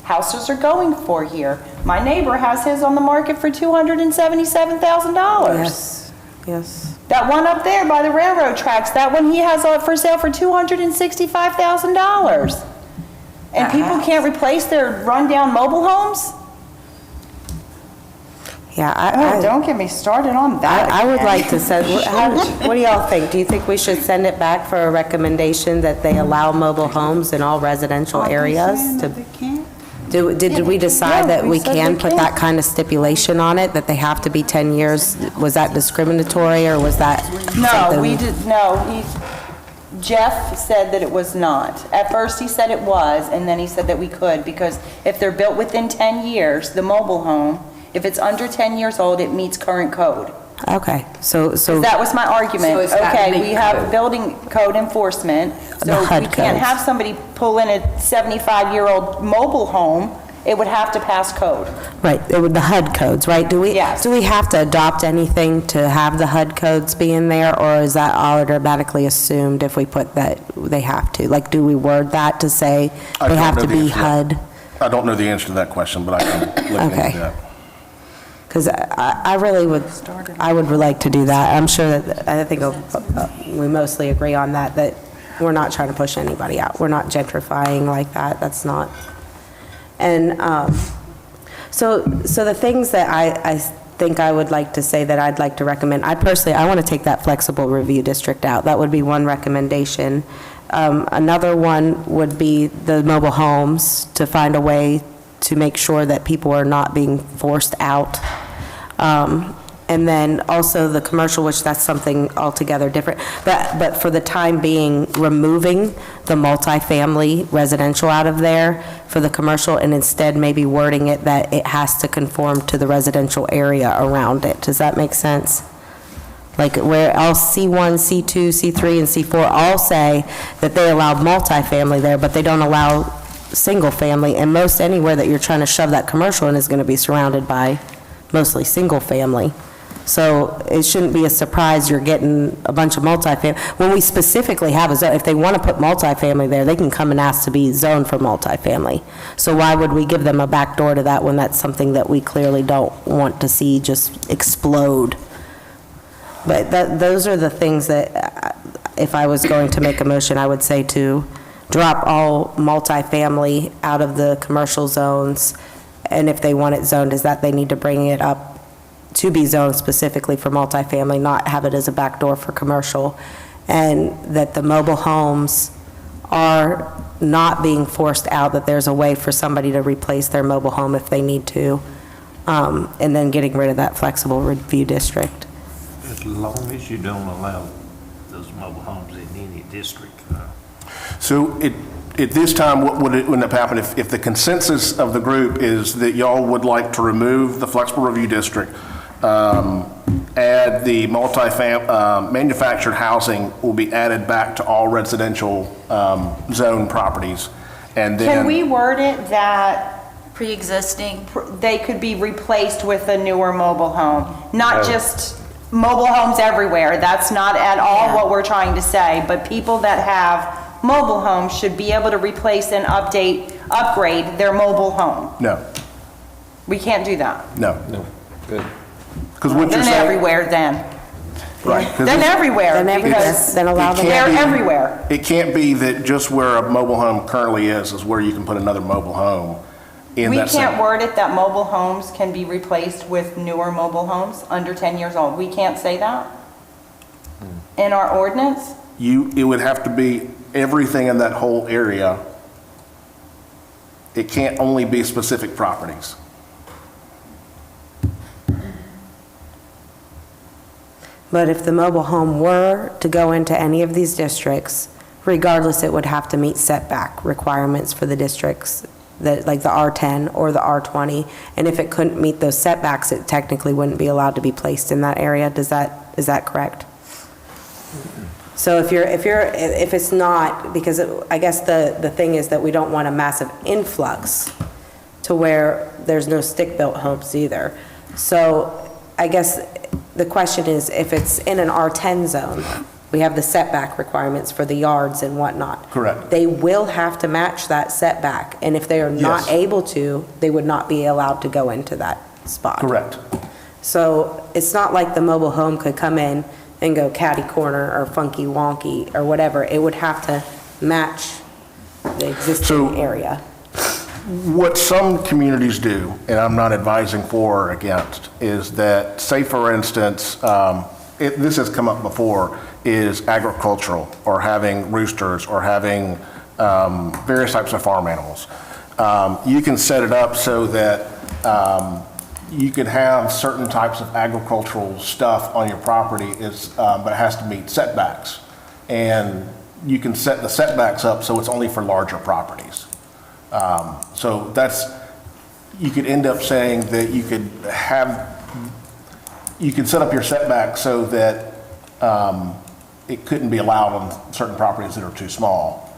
houses are going for here. My neighbor has his on the market for $277,000. Yes, yes. That one up there by the railroad tracks, that one he has up for sale for $265,000. And people can't replace their rundown mobile homes? Yeah, Oh, don't get me started on that. I would again. like to send, what do y'all think? Do you think we should send it back for a recommendation that they allow mobile homes in all residential areas? Did we decide Yeah, that we we said can we put can. that kind of stipulation on it, that they have to be 10 years? Was that discriminatory, or was that No, something- we did, no, Jeff said that it was not. At first, he said it was, and then he said that we could, because if they're built within 10 years, the mobile home, if it's under 10 years old, it meets current code. Okay, so. That was my argument. So it's gotta Okay, meet we have code. building code enforcement, The so HUD we can't codes. have somebody pull in a 75-year-old mobile home. It would have to pass code. Right, the HUD codes, right? Yes. Do we have to adopt anything to have the HUD codes be in there, or is that automatically assumed if we put that they have to? Like, do we word that to say I they don't have know to the be answer to that. HUD? I don't know the answer to that question, but I can look Okay. into that. Because I really would like to do that. I'm sure that, I think we mostly agree on that we're not trying to push anybody out. We're not gentrifying like that. That's not. And so the things that I think I would like to say that I'd like to recommend, I want to take that flexible review district out. That would be one recommendation. Another one would be the mobile homes, to find a way to make sure that people are not being forced out. And then also the commercial, which that's something altogether different. But for the time being, removing the multifamily residential out of there for the commercial, and instead maybe wording it that it has to conform to the residential area around it. Does that make sense? Like where all C1, C2, C3, and C4 all say that they allow multifamily there, but they don't allow single family, and most anywhere that you're trying to shove that commercial in is going to be surrounded by mostly single family. So it shouldn't be a surprise you're getting a bunch of multifamily. When we specifically have a zone, if they want to put multifamily there, they can come and ask to be zoned for multifamily. So why would we give them a back door to that when that's something that we clearly don't want to see just explode? But those are the things that, if I was going to make a motion, I would say to drop all multifamily out of the commercial zones, and if they want it zoned, is that they need to bring it up to be zoned specifically for multifamily, not have it as a backdoor for commercial, and that the mobile homes are not being forced out, that there's a way for somebody to replace their mobile home if they need to, and then getting rid of that flexible review district. As long as you don't allow those mobile homes in any district. So at this time, what would end up happening if the consensus of the group is that y'all would like to remove the flexible review district, add the manufactured housing will be added back to all residential zone properties, and then... Can we word it that Pre-existing. they could be replaced with a newer mobile home? Not just mobile homes everywhere, that's not at all what we're trying to say, but people that have mobile homes should be able to replace and upgrade their mobile home. No, We can't do that. no. No, good. Because what you're Then saying... everywhere then. Right. 'cause Then it's- everywhere, Then everywhere. because Then allow it them- can't they're be- everywhere. It can't be that just where a mobile home currently is where you can put another mobile home in We that same... can't word it that mobile homes can be replaced with newer mobile homes under 10 years old. We can't say that in our ordinance? It would have to be everything in that whole area. It can't only be specific properties. But if the mobile home were to go into any of these districts, regardless, it would have to meet setback requirements for the districts, that, like the R10 or the R20. And if it couldn't meet those setbacks, it technically wouldn't be allowed to be placed in that area. Is that correct? So if it's not, because I guess the thing is that we don't want a massive influx to where there's no stick-built homes either. So I guess the question is, if it's in an R10 zone, we have the setback requirements for the yards and whatnot. Correct. They will have to match that setback, and if they are not Yes. able to, they would not be allowed to go into that spot. Correct. So it's not like the mobile home could come in and go catty corner or funky wonky or whatever. It would have to match the existing So- area. What some communities do, and I'm not advising for or against, is that, say for instance, this has come up before, is agricultural, or having roosters, or having various types of farm animals. You can set it up so that you can have certain types of agricultural stuff on your property, but it has to meet setbacks. And you can set the setbacks up so it's only for larger properties. So you could end up saying that you could set up your setback so that it couldn't be allowed on certain properties that are too small.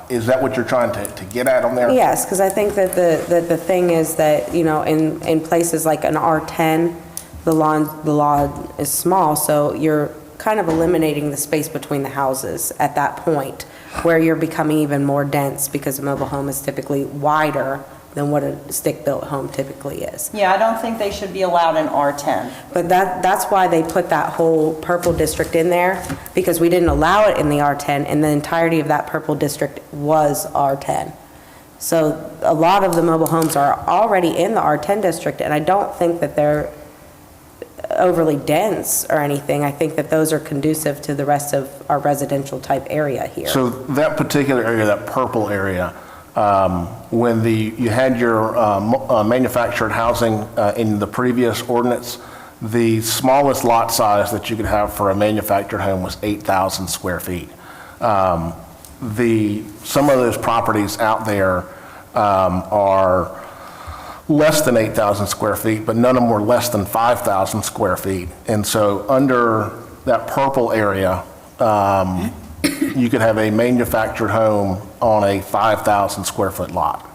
Is that what you're trying to get at on there? Yes, because I think that the thing is that, in places like an R10, the law is small, so you're kind of eliminating the space between the houses at that point, where you're becoming even more dense because a mobile home is typically wider than what a stick-built home typically is. Yeah, I don't think they should be allowed in R10. But that's why they put that whole purple district in there, because we didn't allow it in the R10, and the entirety of that purple district was R10. So a lot of the mobile homes are already in the R10 district, and I don't think that they're overly dense or anything. I think that those are conducive to the rest of our residential type area here. So that particular area, that purple area, when you had your manufactured housing in the previous ordinance, the smallest lot size that you could have for a manufactured home was 8,000 square feet. Some of those properties out there are less than 8,000 square feet, but none of them were less than 5,000 square feet. And so under that purple area, you could have a manufactured home on a 5,000 square foot lot.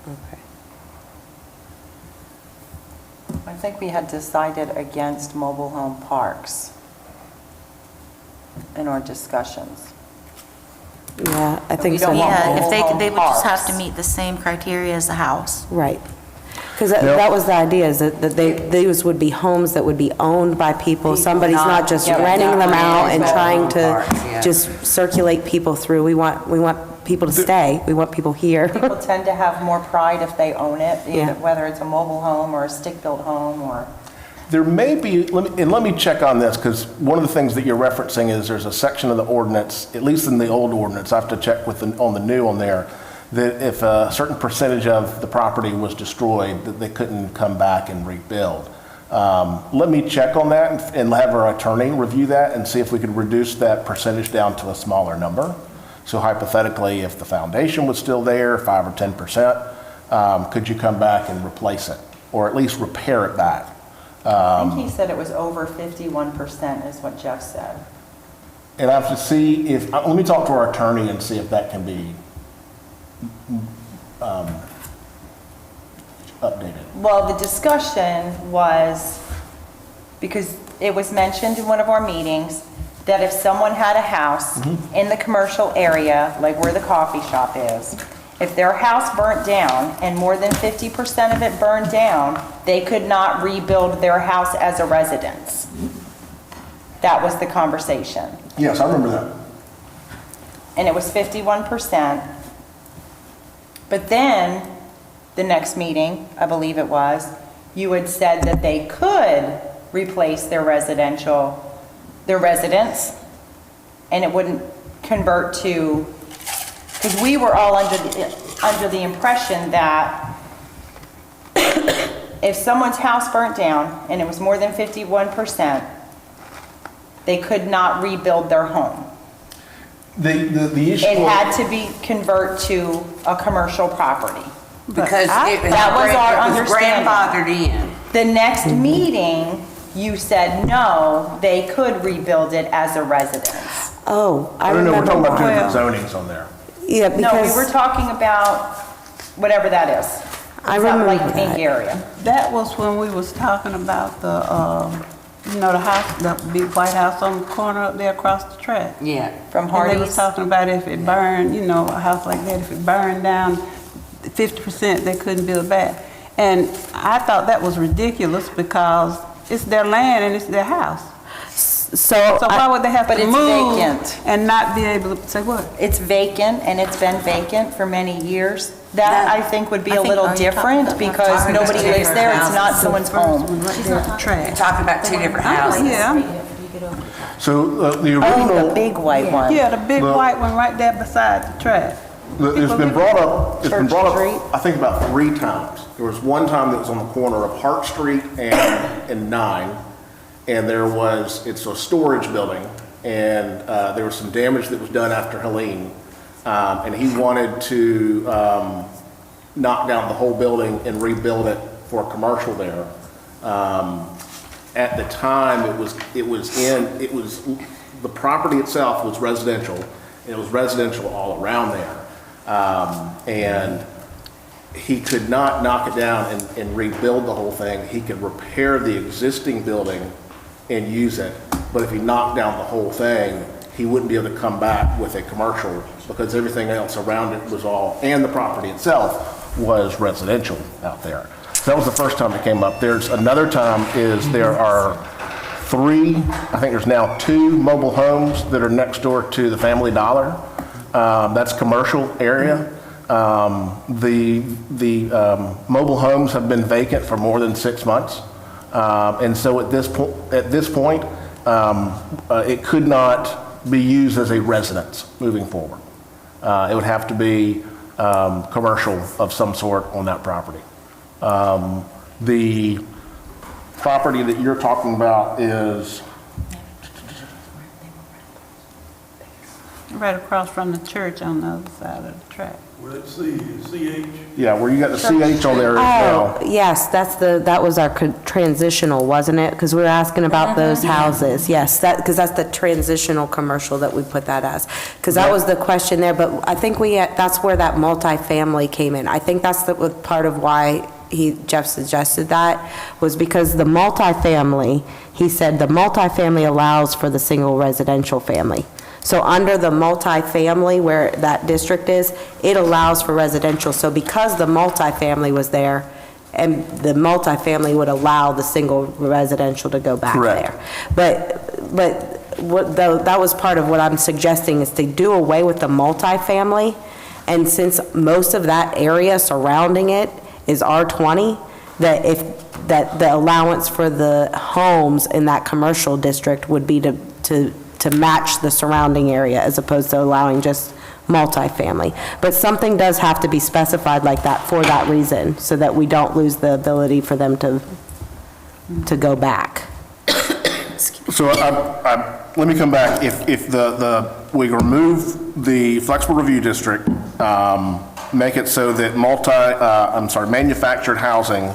Okay. I think we had decided against mobile home parks in our discussions. Yeah, I think We so. don't want Yeah, if they, mobile they home would just have to parks. meet the same criteria as the house. Right. Because that was the idea, is that these would be homes that would be owned by people. Somebody's not just yeah, renting not them out and renting trying mobile to parks, yeah. just circulate people through. We want people to stay. We want people here. People tend to have more pride if they own it, Yeah. whether it's a mobile home or a stick-built home or... There may be, let me check on this, because one of the things that you're referencing is there's a section of the ordinance, at least in the old ordinance, I have to check on the new on there, that if a certain percentage of the property was destroyed, that they couldn't come back and rebuild. Let me check on that and have our attorney review that and see if we could reduce that percentage down to a smaller number. So hypothetically, if the foundation was still there, 5 or 10%, could you come back and replace it, or at least repair it back? I think he said it was over 51% is what Jeff said. And I have to see if, let me talk to our attorney and see if that can be updated. Well, the discussion was, because it was mentioned in one of our meetings, that if someone had a house in the commercial area, like where the coffee shop is, if their house burnt down and more than 50% of it burned down, they could not rebuild their house as a residence. That was the conversation. Yes, I remember that. And it was 51%. But then, the next meeting, I believe it was, you had said that they could replace their residence, and it wouldn't convert to, because we were all under the impression that if someone's house burnt down and it was more than 51%, they could not rebuild their home. The issue. It had to be convert to a commercial property. Because it That was our was understanding. grandfathered in. The next meeting, you said no, they could rebuild it as a residence. Oh, I I don't know, we're talking remember. about two different zonings on there. Yeah, No, we were because talking about whatever that is. I It's not remember like pink that. area. That was when we was talking about the, the house, the big white house on the corner up there across the track. Yeah. From And they was Hardee's. talking about if it burned, a house like that, if it burned down 50%, they couldn't build back. And I thought that was ridiculous because it's their land and it's their house. so So why would they have But to it's move vacant. and not be able to, say what? It's vacant, and it's been vacant for many years. That, I think, would be I a think- little are you talking different about- because talking about nobody two lives there. It's different not houses? someone's home. Right there at the track. Talking about two different houses. Yeah, So the Oh, original. the big white one. yeah, the big Well- white one right there beside the track. It's been brought up, Street? I think about 3 times. There was one time that was on the corner of Hart Street and 9, and it's a storage building, and there was some damage that was done after Helene, and he wanted to knock down the whole building and rebuild it for commercial there. At the time, the property itself was residential, and it was residential all around there. And he could not knock it down and rebuild the whole thing. He could repair the existing building and use it, but if he knocked down the whole thing, he wouldn't be able to come back with a commercial because everything else around it was all, and the property itself was residential out there. So that was the first time it came up. There's another time is there are 3, I think there's now 2 mobile homes that are next door to the Family Dollar. That's commercial area. The mobile homes have been vacant for more than 6 months. And so at this point, it could not be used as a residence moving forward. It would have to be commercial of some sort on that property. property that you're talking about is, Right across from the church on the other side of the track. Well, let's see, CH. yeah, where you got the CH on there as well. Oh, yes, that was our transitional, wasn't it? Because we were asking about those houses. Yes, because that's the transitional commercial that we put that as. Because that was the question there, but I think that's where that multifamily came in. I think that's the part of why Jeff suggested that, was because the multifamily, he said the multifamily allows for the single residential family. So under the multifamily, where that district is, it allows for residential. So because the multifamily was there, and the multifamily would allow the single residential to go back Correct. there. But that was part of what I'm suggesting, is to do away with the multifamily. And since most of that area surrounding it is R20, that the allowance for the homes in that commercial district would be to match the surrounding area, as opposed to allowing just multifamily. But something does have to be specified like that for that reason, so that we don't lose the ability for them to go back. So let me come back. If we remove the flexible review district, make it so that manufactured housing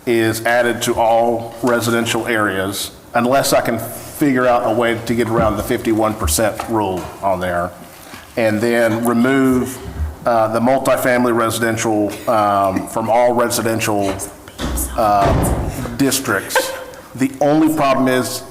is added to all residential areas, unless I can figure out a way to get around the 51% rule on there, and then remove the multifamily residential from all residential districts. The only problem is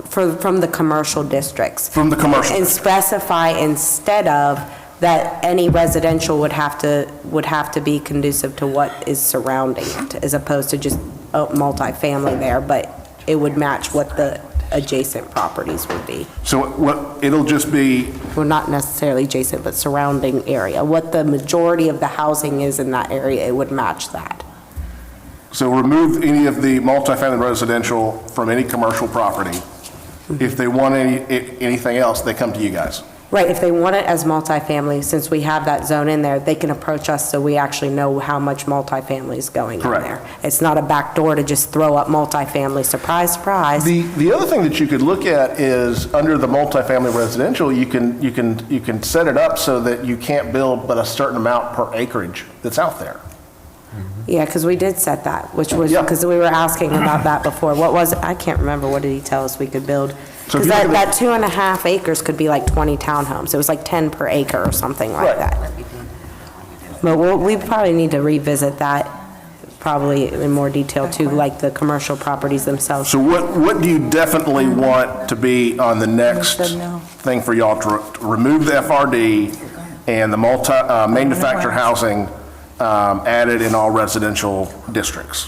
From the commercial districts. from the commercial. And specify instead of that any residential would have to be conducive to what is surrounding it, as opposed to just multifamily there, but it would match what the adjacent properties would be. So it'll just be, Well, not necessarily adjacent, but surrounding area. What the majority of the housing is in that area, it would match that. so remove any of the multifamily residential from any commercial property. If they want anything else, they come to you guys. Right, if they want it as multifamily, since we have that zone in there, they can approach us so we actually know how much multifamily is going in Correct. there. It's not a back door to just throw up multifamily, surprise, surprise. The other thing that you could look at is, under the multifamily residential, you can set it up so that you can't build but a certain amount per acreage that's out there. Yeah, because we did set that, which was, Yeah. because we were asking about that before. What was it? I can't remember. What did he tell us we could build? So if Because you look at that 2.5 acres could be like 20 townhomes. It was like 10 per acre or something like Right. that. But we probably need to revisit that, probably in more detail too, like the commercial properties themselves. So what do you definitely want to be on the next thing for y'all to remove the FRD and the manufactured housing added in all residential districts?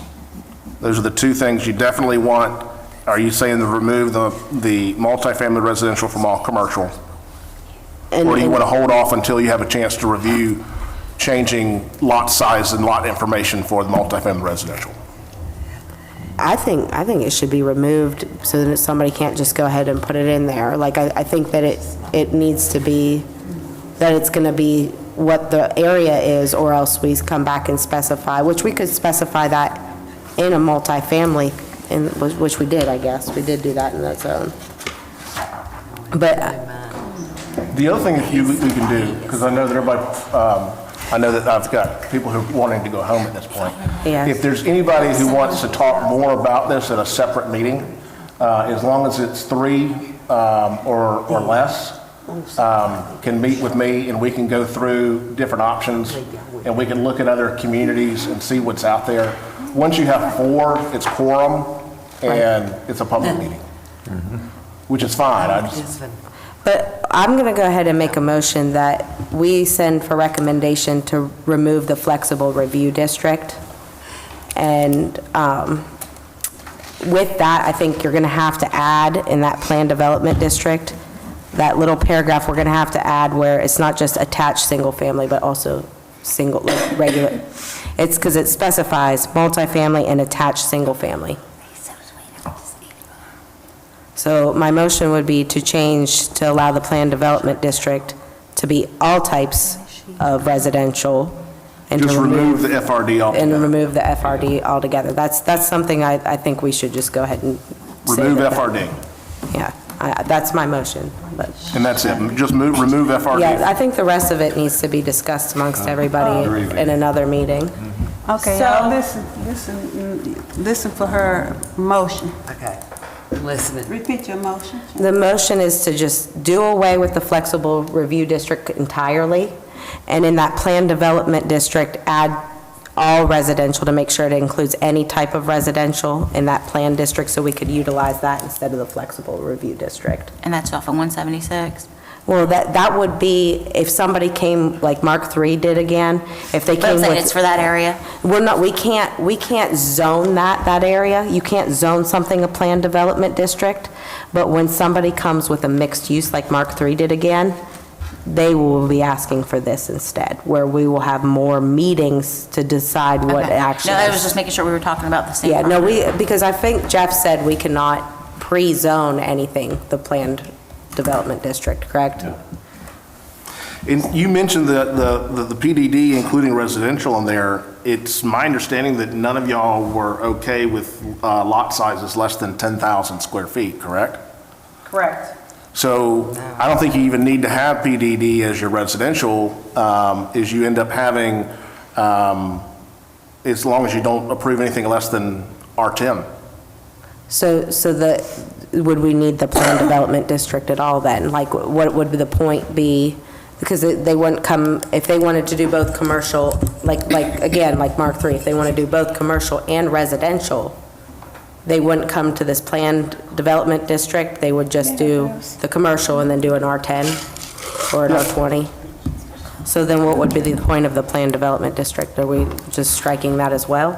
Those are the two things you definitely want. Are you saying to remove the multifamily residential from all commercial? And- Or do you want to hold off until you have a chance to review changing lot size and lot information for the multifamily residential? I think it should be removed so that somebody can't just go ahead and put it in there. Like, I think that it needs to be, that it's going to be what the area is, or else we come back and specify, which we could specify that in a multifamily, which we did, I guess. We did do that in that zone. But The other thing that we can do, because I know that everybody, I know that I've got people who are wanting to go home at this point. Yes. If there's anybody who wants to talk more about this at a separate meeting, as long as it's 3 or less, can meet with me and we can go through different options and we can look at other communities and see what's out there. Once you have 4, it's quorum and it's a public meeting, which is fine. But I'm going to go ahead and make a motion that we send for recommendation to remove the flexible review district. And with that, I think you're going to have to add in that plan development district, that little paragraph we're going to have to add where it's not just attached single family, but also single, like regular. It's because it specifies multifamily and attached single family. So my motion would be to change, to allow the plan development district to be all types of residential And to Just remove the FRD And altogether. remove the FRD altogether. That's something I think we should just go ahead and say. Remove that- FRD, Yeah, that's my motion, but, and that's it. Just remove FRD. yeah, I think the rest of it needs to be discussed amongst everybody in another meeting. Okay, So- y'all listen for her motion. Okay, I'm listening. Repeat your motion. The motion is to just do away with the flexible review district entirely, and in that planned development district, add all residential to make sure it includes any type of residential in that planned district, so we could utilize that instead of the flexible review district. And that's off of 176. Well, that would be if somebody came, like Mark III did again, if they But I'm came saying with... it's for that area. We're not, we can't zone that area. You can't zone something a planned development district, but when somebody comes with a mixed use, like Mark III did again, they will be asking for this instead, where we will have more meetings to decide what Okay. actually... No, I was just making sure we were talking about the same. Yeah, no, property. because I think Jeff said we cannot pre-zone anything, the planned development district, correct? And you mentioned the PDD, including residential in there. It's my understanding that none of y'all were okay with lot sizes less than 10,000 square feet, correct? Correct. So I don't think you even need to have PDD as your residential, is you end up having, as long as you don't approve anything less than R10. So would we need the planned development district at all then? Like, what would the point be? Because they wouldn't come, if they wanted to do both commercial, again, like Mark III, if they want to do both commercial and residential, they wouldn't come to this planned development district, they would just do the commercial and then do an R10 or an R20? So then what would be the point of the planned development district? Are we just striking that as well?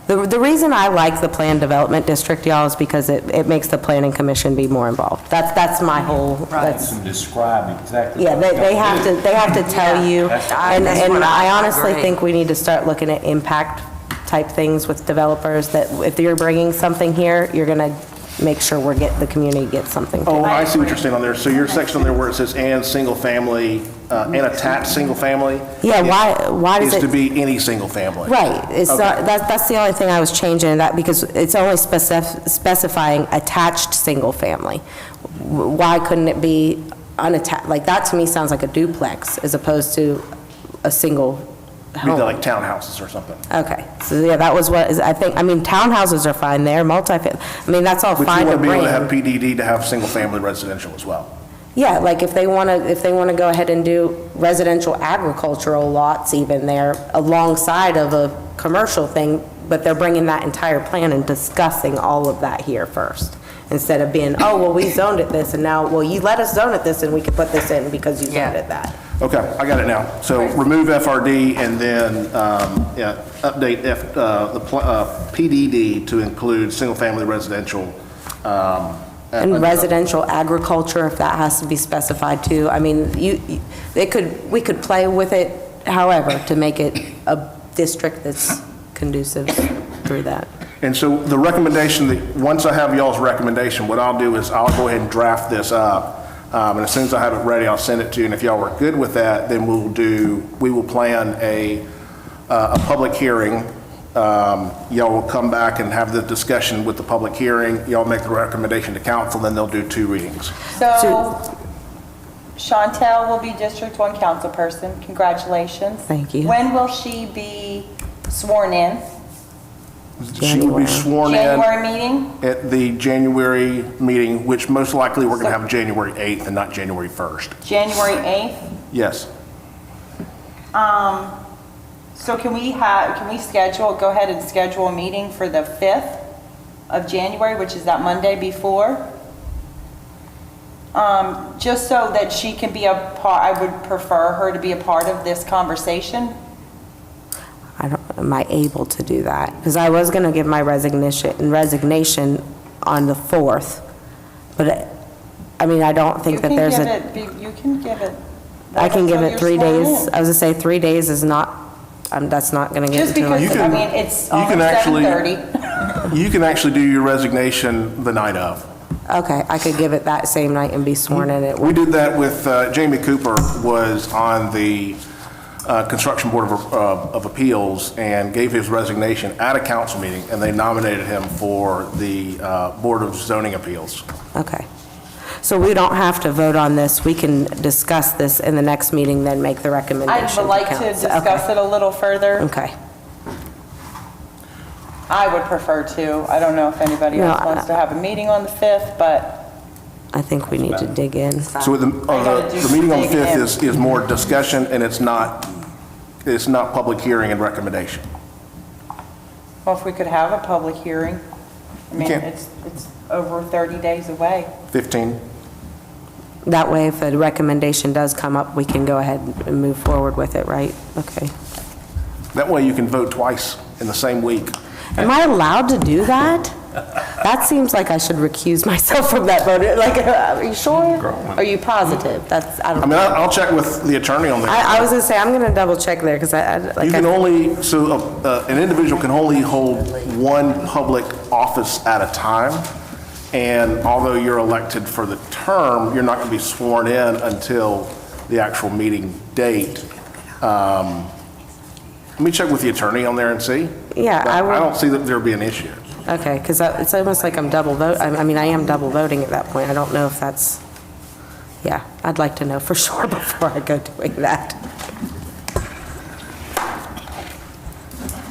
The reason I like the planned development district, y'all, is because it makes the planning commission be more involved. That's my whole, that's, And describe exactly. yeah, what they have to tell you. That's- And that's what I I honestly agree. think we need to start looking at impact type things with developers, that if you're bringing something here, you're gonna make sure the community gets something. Oh, I see what you're saying on there. So your section on there where it says and single family, and attached single family? Yeah, why does Is to it, be any single family. right, it's not, that's the only thing I was changing that, because it's only specifying attached single family. Why couldn't it be unattached? Like, that to me sounds like a duplex as opposed to a single Be home. like townhouses or something. Okay, so yeah, that was what, I think, I mean, townhouses are fine there, I mean, that's all But you fine to want to be able bring. to have PDD to have single family residential as well. Yeah, like if they want to go ahead and do residential agricultural lots even there alongside of a commercial thing, but they're bringing that entire plan and discussing all of that here first, instead of being, oh, well, we zoned it this, and now, well, you let us zone it this, and we can put this in because you zoned it that. Okay, I got it now. So remove FRD and then, update PDD to include single family residential. And residential agriculture, if that has to be specified too. I mean, we could play with it however to make it a district that's conducive through that. And so the recommendation, once I have y'all's recommendation, what I'll do is I'll go ahead and draft this up. And as soon as I have it ready, I'll send it to you. And if y'all are good with that, then we will plan a public hearing. Y'all will come back and have the discussion with the public hearing. Y'all make the recommendation to council, then they'll do 2 readings. So Chantel will be District 1 councilperson. Congratulations. Thank you. When will she be sworn in? She will be sworn in January meeting? at the January meeting, which most likely we're going to have January 8th and not January 1st. January 8th? Yes. So can we go ahead and schedule a meeting for the 5th of January, which is that Monday before? Just so that she can be a part, I would prefer her to be a part of this conversation. Am I able to do that? Because I was going to give my resignation on the 4th, but I mean, I don't think that there's You can give it. I can give until it 3 you're sworn days. in. I was going to say 3 days is not, that's not going to get Just into my... because, I mean, it's almost 7:30. You can actually do your resignation the night of. Okay, I could give it that same night and be sworn in at We did that with, Jamie Cooper was on the Construction Board of Appeals and gave his resignation at a council meeting, and they nominated him for the Board of Zoning Appeals. Okay. So we don't have to vote on this, we can discuss this in the next meeting, then make the recommendation. I would like to council. discuss it a little further. Okay. I would prefer to. I don't know if anybody No, else wants to have a meeting on the 5th, but I think we need to dig in. So the meeting on the 5th is more discussion, and it's not public hearing and recommendation. well, if we could have a public hearing. I mean, can't. it's over 30 days away. 15. That way, if a recommendation does come up, we can go ahead and move forward with it, right? Okay. That way you can vote twice in the same week. Am I allowed to do that? That seems like I should recuse myself from that vote. Like, are you sure? Are you positive? That's, I I don't mean, know. I'll check with the attorney on that. I was gonna say, I'm gonna double check there, because You can only, an individual can only hold one public office at a time, and although you're elected for the term, you're not going to be sworn in until the actual meeting date. Let me check with the attorney on there and see. Yeah, But I will. I don't see that there'll be an issue. Okay, because it's almost like I'm double vote, I mean, I am double voting at that point. I don't know if that's, yeah, I'd like to know for sure before I go doing that.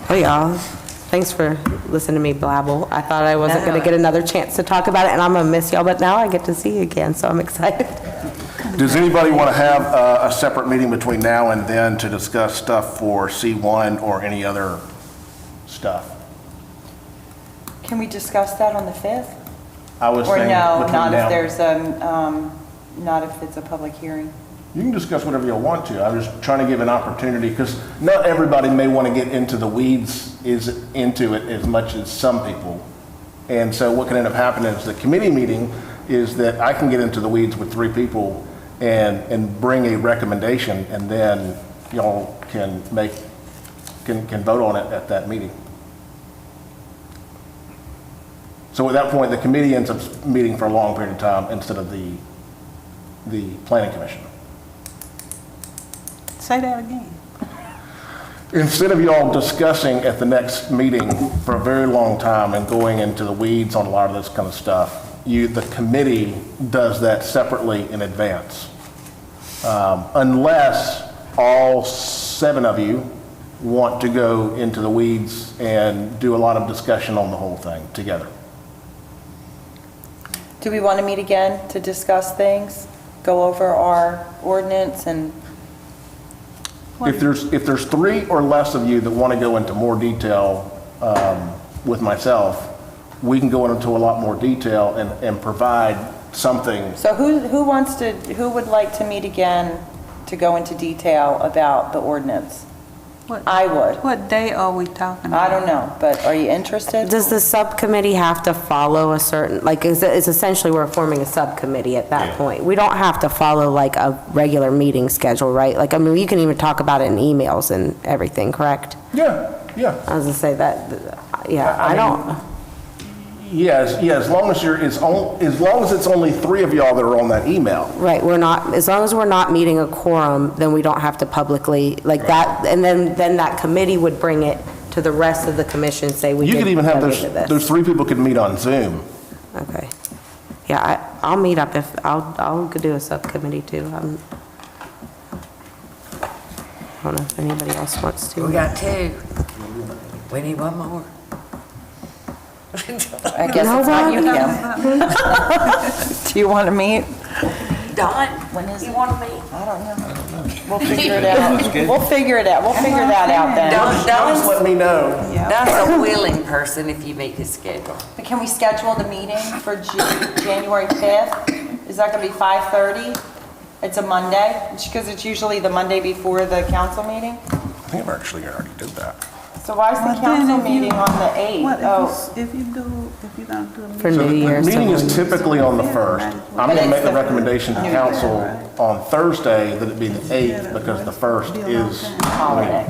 Oh, y'all, thanks for listening to me blabble. I thought I wasn't going to get another chance to talk about it, and I'm going to miss y'all, but now I get to see you again, so I'm excited. Does anybody want to have a separate meeting between now and then to discuss stuff for C1 or any other stuff? Can we discuss that on the 5th? I was Or saying no, between not now. if there's not if it's a public hearing? You can discuss whatever you want to. I'm just trying to give an opportunity, because not everybody may want to get into the weeds, into it as much as some people. And so what can end up happening is the committee meeting is that I can get into the weeds with 3 people and bring a recommendation, and then y'all can vote on it at that meeting. So at that point, the committee ends up meeting for a long period of time instead of the planning commission. Say that again. Instead of y'all discussing at the next meeting for a very long time and going into the weeds on a lot of this kind of stuff, the committee does that separately in advance. Unless all 7 of you want to go into the weeds and do a lot of discussion on the whole thing together. Do we want to meet again to discuss things? Go over our ordinance and, If there's 3 or less of you that want to go into more detail with myself, we can go into a lot more detail and provide something. so who would like to meet again to go into detail about the ordinance? What- I would. What day are we talking about? I don't know, but are you interested? Does the subcommittee have to follow a certain, like, it's essentially we're forming a subcommittee at that point. We don't have to follow like a regular meeting schedule, right? Like, I mean, you can even talk about it in emails and everything, correct? Yeah. I was gonna say that, yeah, I I don't, Yes, as long as as long as it's only 3 of y'all that are on that email. right, we're not, as long as we're not meeting a quorum, then we don't have to publicly, like that, and then that committee would bring it to the rest of the commission, say we You did. could even have we did this. those 3 people could meet on Zoom. Okay. Yeah, I'll meet up if, I'll do a subcommittee too. I don't know if anybody else wants to. We got 2. We need one more. I guess it's not you, Kim. Do you want to meet? Don, When is you it? want to meet? I don't know. We'll figure it out. We'll figure that out then. Don, Just let me know. Don's a willing person if you meet his schedule. But can we schedule the meeting for January 5th? Is that going to be 5:30? It's a Monday, because it's usually the Monday before the council meeting? I think I actually already did that. So why is the council meeting on the 8th? What, Oh, if you don't do a For meeting? New Year. The meeting is someone- typically on the 1st. I'm going to make the recommendation to council on Thursday that it be the 8th, because the 1st is holiday.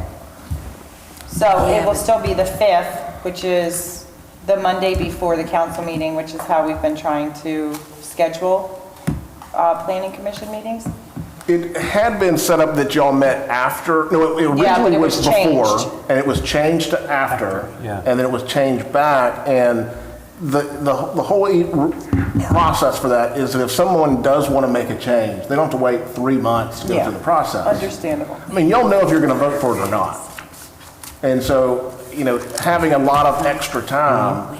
So it will still be the 5th, which is the Monday before the council meeting, which is how we've been trying to schedule planning commission meetings? It had been set up that y'all met after, no, it Yeah, but originally it was was before, changed. and it was changed to after, Yeah. and then it was changed back, and the whole process for that is that if someone does want to make a change, they don't have to wait 3 months to go Yeah. through the process. Understandable. I mean, y'all know if you're going to vote for it or not. And so, you know, having a lot of extra time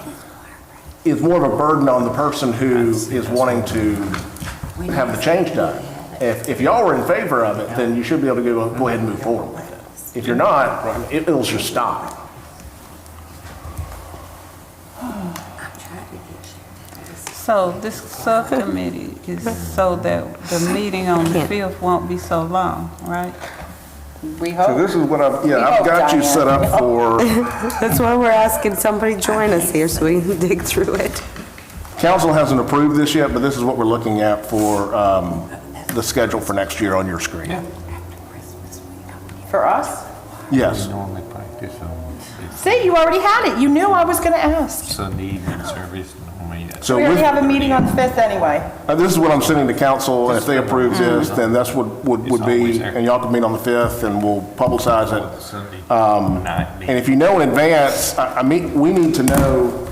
is more of a burden on the person who is wanting to have the change done. If y'all were in favor of it, then you should be able to go ahead and move forward with it. If you're not, it'll just stop. So this subcommittee is so that the meeting on the 5th won't be so long, right? We So hope. this is what I've hope, got you Diane. set up for. That's why we're asking somebody join us here so we can dig through it. Council hasn't approved this yet, but this is what we're looking at for the schedule for next year on your screen. For us? Yes. Normally practice on See, you already had it. You knew I was going to ask. Sunday evening service, normally. So We already with- have a meeting on the 5th anyway. This is what I'm sending to council, and if they approve this, then that's what would It's always be, there. and y'all can meet on the 5th, and we'll publicize it. Sunday night. And if you know in advance, we need to know,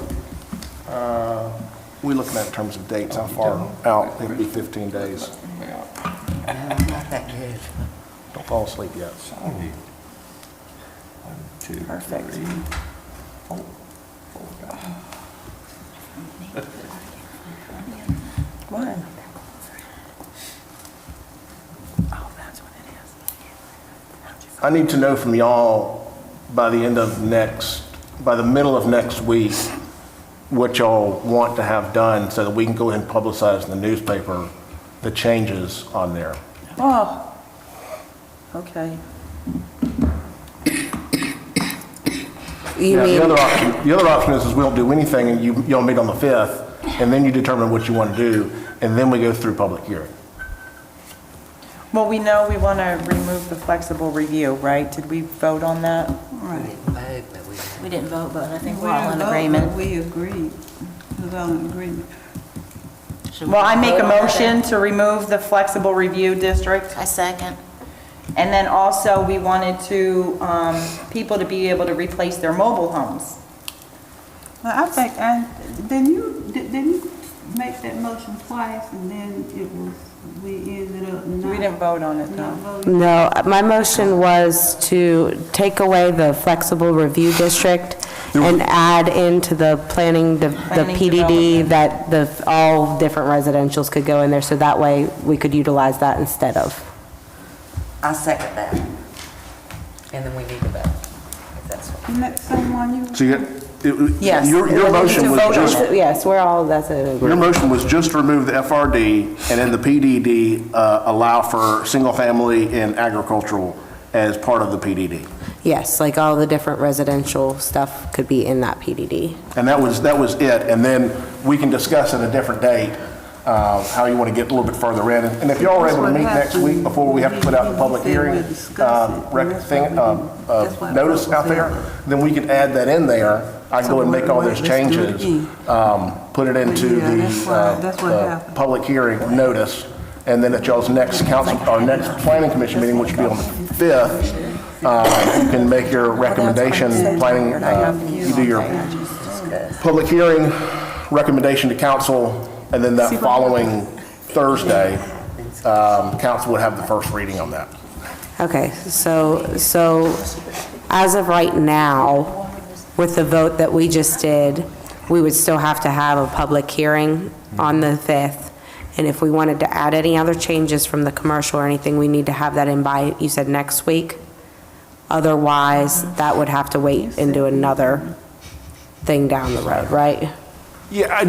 we looking at in terms of dates, how far out? It'll be 15 days. Not that good. Don't fall asleep yet. Sunday. 1, 2, Perfect. 3, 4, 5. What? I need to know from y'all by the middle of next week, what y'all want to have done so that we can go ahead and publicize in the newspaper the changes on there. Oh, okay. You Now, mean, the other option is we don't do anything and y'all meet on the 5th, and then you determine what you want to do, and then we go through public hearing. Well, we know we want to remove the flexible review, right? Did we vote on that? Right. We didn't vote, but I think We we're all in didn't vote, agreement. but we agreed. It was all in agreement. Should we Well, I make a vote on that motion then? to remove the flexible review district. I second. And then also, we wanted to, people to be able to replace their mobile homes. Well, I think, didn't you make that motion twice and then it was, we ended up not. We didn't vote on it, not though. voting? no, my motion was to take away the flexible review district and add into the planning, the Planning PDD, development. that all different residentials could go in there, so that way we could utilize that instead of. I second that. And then we need to vote. If that's what. Isn't that someone you? So Yes. your motion was just, Yes, we're all, that's a. your motion was just to remove the FRD, and then the PDD allow for single-family and agricultural as part of the PDD. Yes, like all the different residential stuff could be in that PDD. And that was it, and then we can discuss at a different date how you want to get a little bit further in. And if y'all are able to meet next week before we have to put out the public hearing notice out there, then we can add that in there. I can go and make all those changes, put it into that's what the happened. public hearing notice, and then at y'all's next council, our next planning commission meeting, which will be on the 5th, you can make your recommendation, you do your public hearing, recommendation to council, and then that following Thursday, council would have the first reading on that. Okay, so as of right now, with the vote that we just did, we would still have to have a public hearing on the 5th. And if we wanted to add any other changes from the commercial or anything, we need to have that in by, you said next week? Otherwise, that would have to wait into another thing down the road, right? Yeah, I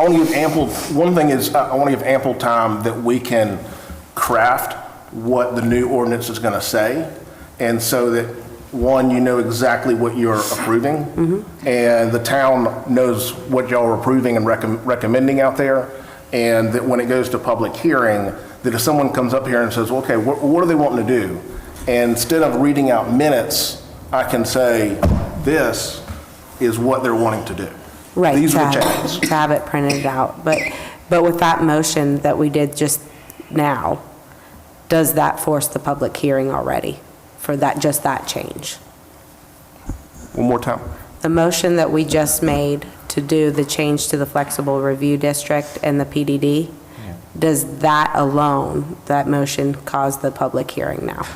want to give ample, one thing is, I want to give ample time that we can craft what the new ordinance is going to say, and so that, one, you know exactly what you're approving, and the town knows what y'all are approving and recommending out there, and that when it goes to public hearing, that if someone comes up here and says, well, okay, what are they wanting to do? And instead of reading out minutes I can say, this is what they're wanting to do. Right, These to are the have- changes. to have it printed out. But with that motion that we did just now, does that force the public hearing already for that, just that change? One more time. The motion that we just made to do the change to the flexible review district and the PDD, does that alone, that motion, cause the public hearing now?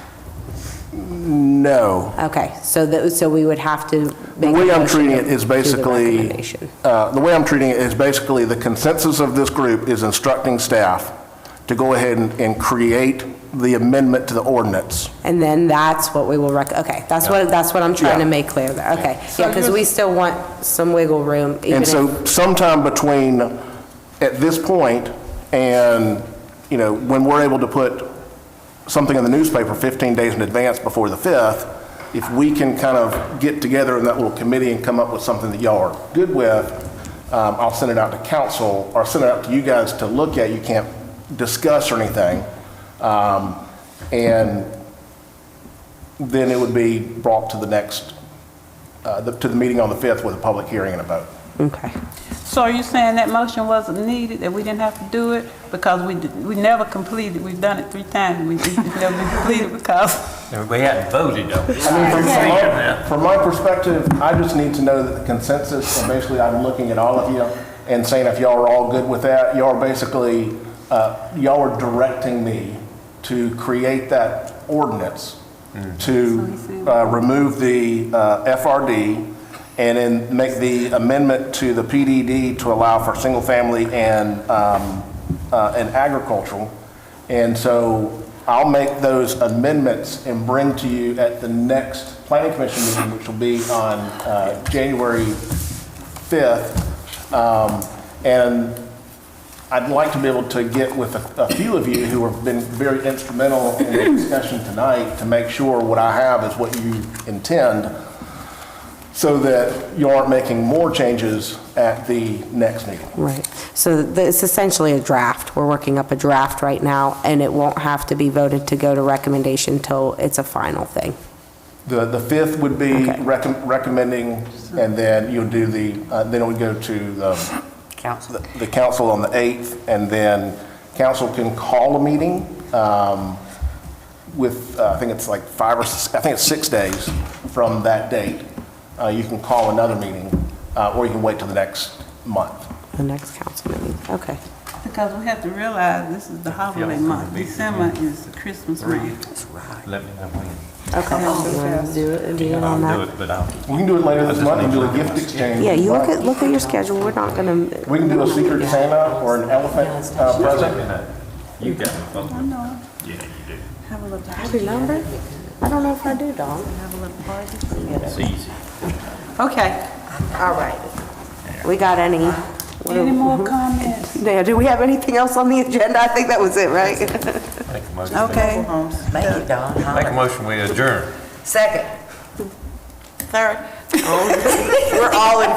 No. Okay, so we would have to The make a way I'm motion treating it to is do the basically, recommendation. the way I'm treating it is basically the consensus of this group is instructing staff to go ahead and create the amendment to the ordinance. And then that's what we will okay, that's what I'm trying to Yeah. make clear there, okay. Yeah, because we still want some wiggle room, even And if, so sometime between, at this point, and, when we're able to put something in the newspaper 15 days in advance before the 5th, if we can kind of get together in that little committee and come up with something that y'all are good with, I'll send it out to council, or send it out to you guys to look at. You can't discuss or anything. And then it would be brought to the next, to the meeting on the 5th with a public hearing and a vote. okay. So are you saying that motion wasn't needed, that we didn't have to do it? Because we never completed, we've done it 3 times, it's never been completed because. We hadn't voted though. From my perspective, I just need to know that the consensus, and basically I'm looking at all of you and saying if y'all are all good with that, y'all are basically, y'all are directing me to create that ordinance to remove the FRD and then make the amendment to the PDD to allow for single family and agricultural. And so I'll make those amendments and bring to you at the next planning commission meeting, which will be on January 5th. And I'd like to be able to get with a few of you who have been very instrumental in the discussion tonight to make sure what I have is what you intend, so that you aren't making more changes at the next meeting. Right. So it's essentially a draft. We're working up a draft right now, and it won't have to be voted to go to recommendation till it's a final thing. The 5th would be Okay. recommending, and then you'll do then it would go to Council. the council on the 8th, and then council can call a meeting with, I think it's like 6 days from that date. You can call another meeting, or you can wait till the next month. The next council meeting, okay. Because we have to realize this is the holiday month. December is the Christmas month. Let me know when. Okay. You wanna do it, and be in on I'll do that? it, but I'll. We can do it later this month and do a gift exchange. Yeah, you look at your schedule. We're not gonna, We can do a secret Santa or an elephant Let me present. know. You got it. folks. Yeah, you do. Have a little I remember? I don't know if I do, Dawn. It's easy. Okay, All right. We got any? any more comments? Yeah, do we have anything else on the agenda? I think that was it, right? Make a motion. Okay. Make it, Don. Make a motion, we adjourn. Second. Third. We're all in favor.